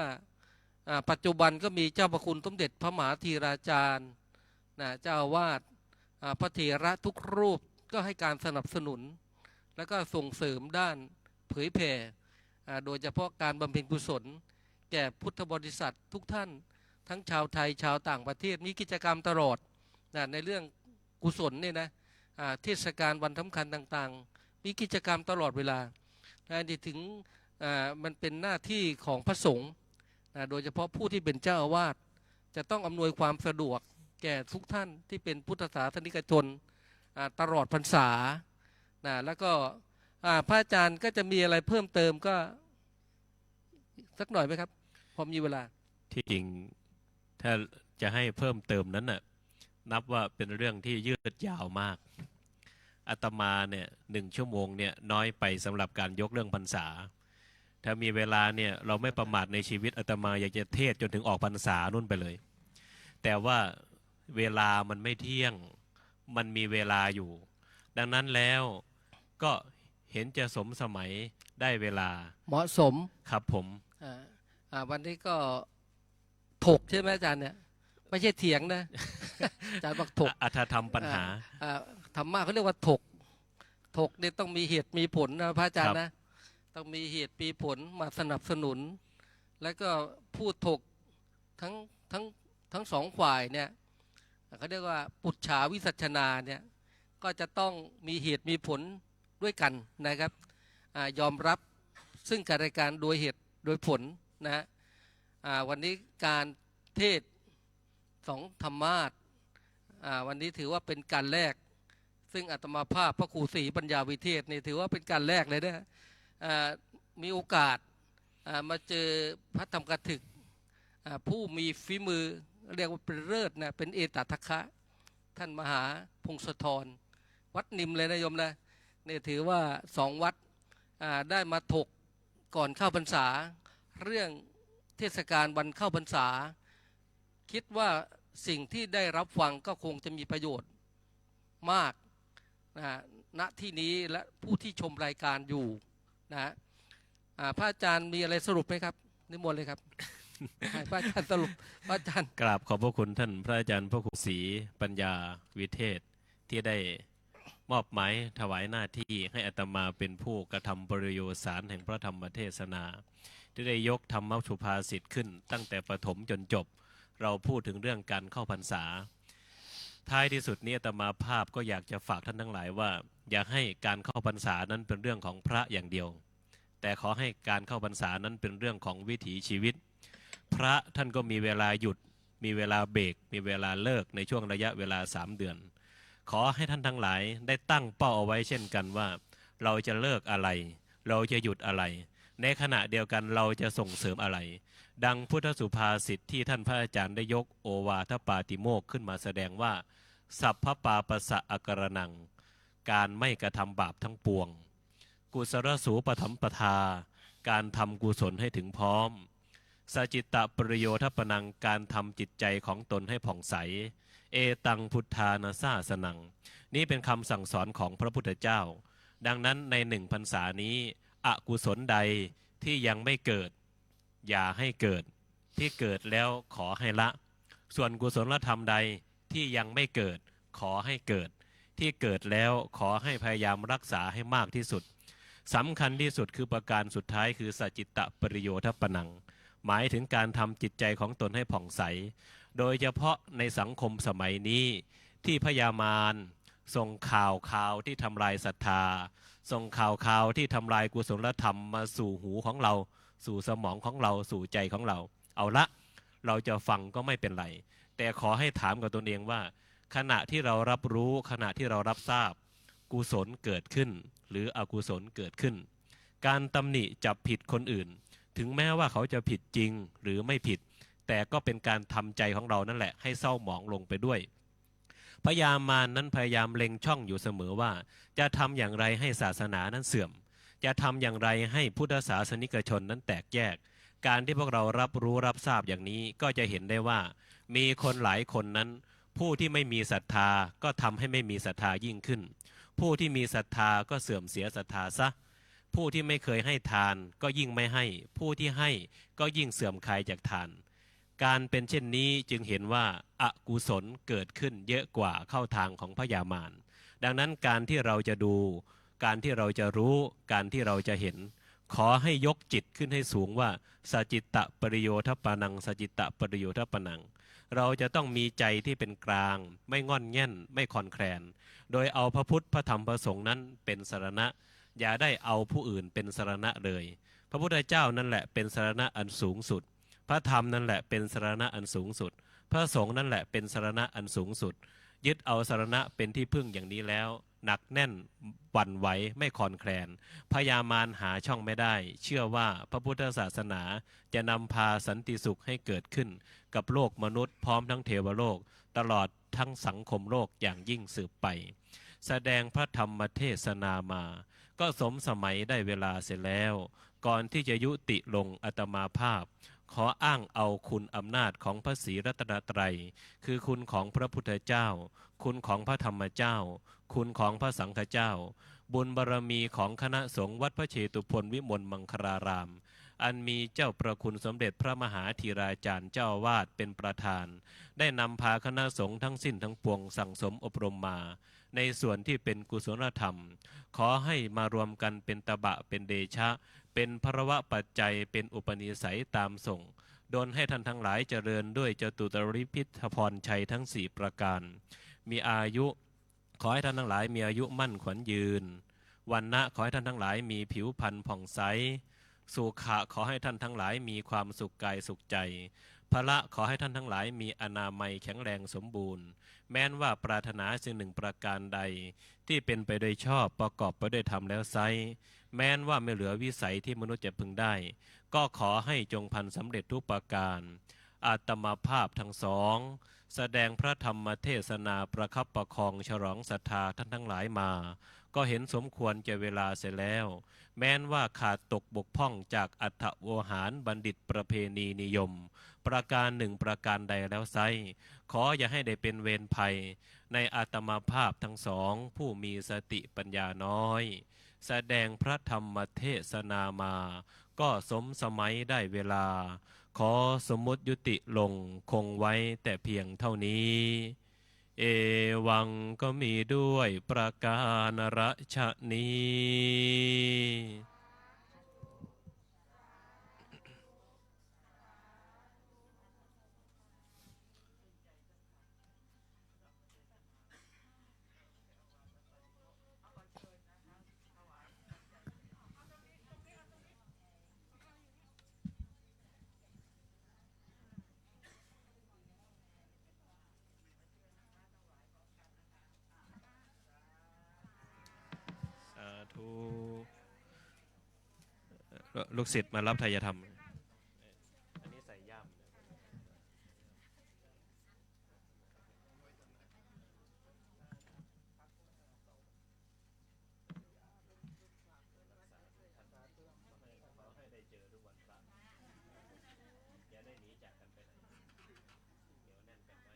ปัจจุบันก็มีเจ้าพระคุณสมเด็จพระมหาธีราจารย์เจ้าอาวาสพระเถระทุกรูปก็ให้การสนับสนุนแล้วก็ส่งเสริมด้านเผยแผ่โดยเฉพาะการบำเพ็ญกุศลแก่พุทธบริษัททุกท่านทั้งชาวไทยชาวต่างประเทศมีกิจกรรมตลอดในเรื่องกุศลเนี่ยนะเทศกาลวันสำคัญต่างๆมีกิจกรรมตลอดเวลาที่ถึงมันเป็นหน้าที่ของพระสงฆ์โดยเฉพาะผู้ที่เป็นเจ้าอาวาสจะต้องอำนวยความสะดวกแก่ทุกท่านที่เป็นพุทธศาสนิกชนตลอดพรรษาแล้วก็พระอาจารย์ก็จะมีอะไรเพิ่มเติมก็สักหน่อยไหมครับพอมีเวลาที่จริงถ้าจะให้เพิ่มเติมนั้นน่ะนับว่าเป็นเรื่องที่ยืดยาวมากอาตมาเนี่ย1 ชั่วโมงเนี่ยน้อยไปสำหรับการยกเรื่องพรรษาถ้ามีเวลาเนี่ยเราไม่ประมาทในชีวิตอาตมาอยากจะเทศจนถึงออกพรรษานู่นไปเลยแต่ว่าเวลามันไม่เที่ยงมันมีเวลาอยู่ดังนั้นแล้วก็เห็นจะสมสมัยได้เวลาเหมาะสมครับผมวันนี้ก็ถกใช่ไหมอาจารย์เนี่ยไม่ใช่เถียงนะอาจารย์บอกถกอัธธรรมปัญหาธรรมะเขาเรียกว่าถกเนี่ยต้องมีเหตุมีผลนะพระอาจารย์นะต้องมีเหตุมีผลมาสนับสนุนแล้วก็พูดถกทั้งสองฝ่ายเนี่ยเขาเรียกว่าปุจฉาวิสัชนาเนี่ยก็จะต้องมีเหตุมีผลด้วยกันนะครับยอมรับซึ่งกันและกันโดยเหตุโดยผลนะวันนี้การเทศ2 ธรรมาสวันนี้ถือว่าเป็นการแรกซึ่งอาตมาภาพพระครูศรีปัญญาวิเทศนี่ถือว่าเป็นการแรกเลยนะมีโอกาสมาเจอพระธรรมกถึกผู้มีฝีมือเรียกว่าเป็นเลิศนะเป็นเอตทัคคะท่านมหาพงศธรวัดนิมเลยนะโยมนะนี่ถือว่า2 วัดได้มาถกก่อนเข้าพรรษาเรื่องเทศกาลวันเข้าพรรษาคิดว่าสิ่งที่ได้รับฟังก็คงจะมีประโยชน์มากณที่นี้และผู้ที่ชมรายการอยู่นะพระอาจารย์มีอะไรสรุปไหมครับนิมนต์เลยครับให้พระอาจารย์สรุปพระอาจารย์กราบขอบพระคุณท่านพระอาจารย์พระครูศรีปัญญาวิเทศที่ได้มอบหมายถวายหน้าที่ให้อาตมาเป็นผู้กระทำประโยชน์สารแห่งพระธรรมเทศนาที่ได้ยกธรรมสุภาษิตขึ้นตั้งแต่ประถมจนจบเราพูดถึงเรื่องการเข้าพรรษาท้ายที่สุดนี้อาตมาภาพก็อยากจะฝากท่านทั้งหลายว่าอยากให้การเข้าพรรษานั้นเป็นเรื่องของพระอย่างเดียวแต่ขอให้การเข้าพรรษานั้นเป็นเรื่องของวิถีชีวิตพระท่านก็มีเวลาหยุดมีเวลาเบรกมีเวลาเลิกในช่วงระยะเวลา3 เดือนขอให้ท่านทั้งหลายได้ตั้งเป้าเอาไว้เช่นกันว่าเราจะเลิกอะไรเราจะหยุดอะไรในขณะเดียวกันเราจะส่งเสริมอะไรดังพุทธสุภาษิตที่ท่านพระอาจารย์ได้ยกโอวาทปาติโมกข์ขึ้นมาแสดงว่าสัพพปาปะสะอากรนังการไม่กระทำบาปทั้งปวงกุศลสูปถัมปทาการทำกุศลให้ถึงพร้อมสัจจิตะปริโยทปนังการทำจิตใจของตนให้ผ่องใสเอตังพุทธานาซาสนังนี่เป็นคำสั่งสอนของพระพุทธเจ้าดังนั้นใน1 พรรษานี้อกุศลใดที่ยังไม่เกิดอย่าให้เกิดที่เกิดแล้วขอให้ละส่วนกุศลธรรมใดที่ยังไม่เกิดขอให้เกิด ที่เกิดแล้วขอให้พยายามรักษาให้มากที่สุดสำคัญที่สุดคือประการสุดท้ายคือสัจจิตะปริโยทปนังหมายถึงการทำจิตใจของตนให้ผ่องใสโดยเฉพาะในสังคมสมัยนี้ที่พยามารส่งข่าวที่ทำลายศรัทธาส่งข่าวที่ทำลายกุศลธรรมมาสู่หูของเราสู่สมองของเราสู่ใจของเราเอาละเราจะฟังก็ไม่เป็นไรแต่ขอให้ถามกับตนเองว่าขณะที่เรารับรู้ขณะที่เรารับทราบกุศลเกิดขึ้นหรืออกุศลเกิดขึ้นการตำหนิจับผิดคนอื่นถึงแม้ว่าเขาจะผิดจริงหรือไม่ผิดแต่ก็เป็นการทำใจของเรานั่นแหละให้เศร้าหมองลงไปด้วยพยามารนั้นพยายามเล็งช่องอยู่เสมอว่าจะทำอย่างไรให้ศาสนานั้นเสื่อมจะทำอย่างไรให้พุทธศาสนิกชนนั้นแตกแยกการที่พวกเรารับรู้รับทราบอย่างนี้ก็จะเห็นได้ว่ามีคนหลายคนนั้นผู้ที่ไม่มีศรัทธาก็ทำให้ไม่มีศรัทธายิ่งขึ้นผู้ที่มีศรัทธาก็เสื่อมเสียศรัทธาซะผู้ที่ไม่เคยให้ทานก็ยิ่งไม่ให้ผู้ที่ให้ก็ยิ่งเสื่อมคลายจากทานการเป็นเช่นนี้จึงเห็นว่าอกุศลเกิดขึ้นเยอะกว่าเข้าทางของพยามารดังนั้นการที่เราจะดูการที่เราจะรู้การที่เราจะเห็นขอให้ยกจิตขึ้นให้สูงว่าสัจจิตะปริโยทปนังสัจจิตะปริโยทปนังเราจะต้องมีใจที่เป็นกลางไม่งอนแง่นไม่คลอนแคลนโดยเอาพระพุทธพระธรรมพระสงฆ์นั้นเป็นสรณะอย่าได้เอาผู้อื่นเป็นสรณะเลยพระพุทธเจ้านั่นแหละเป็นสรณะอันสูงสุดพระธรรมนั่นแหละเป็นสรณะอันสูงสุดพระสงฆ์นั่นแหละเป็นสรณะอันสูงสุดยึดเอาสรณะเป็นที่พึ่งอย่างนี้แล้วหนักแน่นหวั่นไหวไม่คลอนแคลนพยามารหาช่องไม่ได้เชื่อว่าพระพุทธศาสนาจะนำพาสันติสุขให้เกิดขึ้นกับโลกมนุษย์พร้อมทั้งเทวโลกตลอดทั้งสังคมโลกอย่างยิ่งสืบไปแสดงพระธรรมเทศนามาก็สมสมัยได้เวลาเสร็จแล้วก่อนที่จะยุติลงอาตมาภาพขออ้างเอาคุณอำนาจของพระศรีรัตนตรัยคือคุณของพระพุทธเจ้าคุณของพระธรรมเจ้าคุณของพระสังฆเจ้าบุญบารมีของคณะสงฆ์วัดพระเชตุพนวิมลมังคลารามอันมีเจ้าประคุณสมเด็จพระมหาธีราจารย์เจ้าอาวาสเป็นประธานได้นำพาคณะสงฆ์ทั้งสิ้นทั้งปวงสั่งสมอบรมมาในส่วนที่เป็นกุศลธรรมขอให้มารวมกันเป็นตบะเป็นเดชะเป็นภรวะปัจจัยเป็นอุปนิสัยตามส่งดลให้ท่านทั้งหลายเจริญด้วยจตุตริพิธพรชัยทั้ง4ประการมีอายุขอให้ท่านทั้งหลายมีอายุมั่นขวัญยืนวันนะขอให้ท่านทั้งหลายมีผิวพรรณผ่องใสสุขะขอให้ท่านทั้งหลายมีความสุขกายสุขใจพละขอให้ท่านทั้งหลายมีอนามัยแข็งแรงสมบูรณ์แม้นว่าปรารถนาสิ่งหนึ่งประการใดที่เป็นไปโดยชอบประกอบไปด้วยธรรมแล้วไซแม้นว่าไม่เหลือวิสัยที่มนุษย์จะพึงได้ก็ขอให้จงพันสำเร็จทุกประการอาตมาภาพทั้งสองแสดงพระธรรมเทศนาประคับประคองฉลองศรัทธาท่านทั้งหลายมาก็เห็นสมควรแก่เวลาเสร็จแล้วแม้นว่าขาดตกบกพร่องจากอัฏฐโวหารบัณฑิตประเพณีนิยมประการหนึ่งประการใดแล้วไซขออย่าให้ได้เป็นเวรภัยในอาตมาภาพทั้งสองผู้มีสติปัญญาน้อยแสดงพระธรรมเทศนามาก็สมสมัยได้เวลาขอสมมุติยุติลงคงไว้แต่เพียงเท่านี้เอวังก็มีด้วยประการฉะนี้สาธุลูกศิษย์มารับไทยธรรมอันนี้ใส่ย่ามอย่าได้หนีจากกันไปไหนเดี๋ยวแน่นกันไว้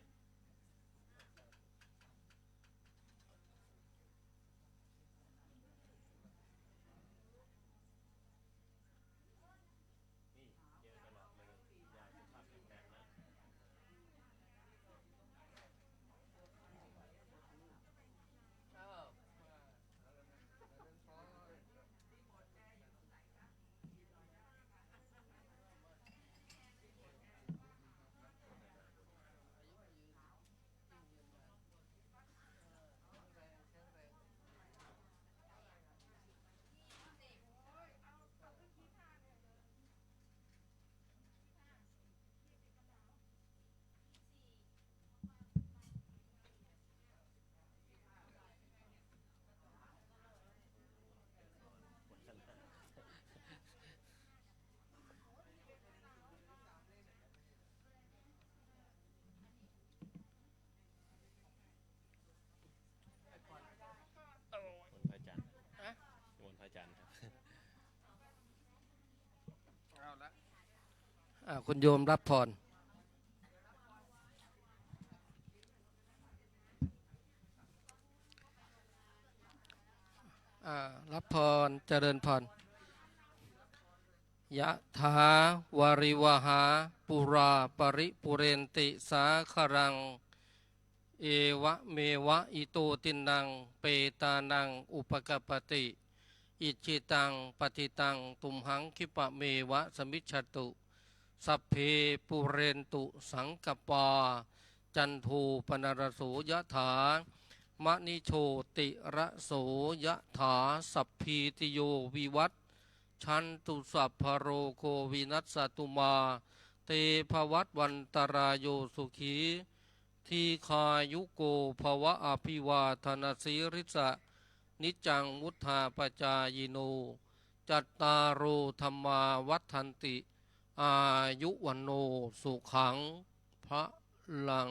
คุณโยมรับพรรับพรเจริญพรยะถาวาริวหาปุราปริปุเรนติสาครังเอวะเมวะอิโตตินังเปตานังอุปกปปติอิจิตังปฏิตังตุมหังคิปะเมวะสมิจฉตุสัพเพปุเรนตุสังกปาจันโทปนรโสยะถามณิโชติระโสยะถาสัพพีติโยวิวัตชันตุสัพพโรโควินัสสตุมาเตภวัตวันตรายโยสุขีทีคายุโกภวะอภิวาทนาสีริสะนิจังมุทธาปจายโนจัตตารโอธรรมาวัฏันติอายุวันโนสุขังพระลัง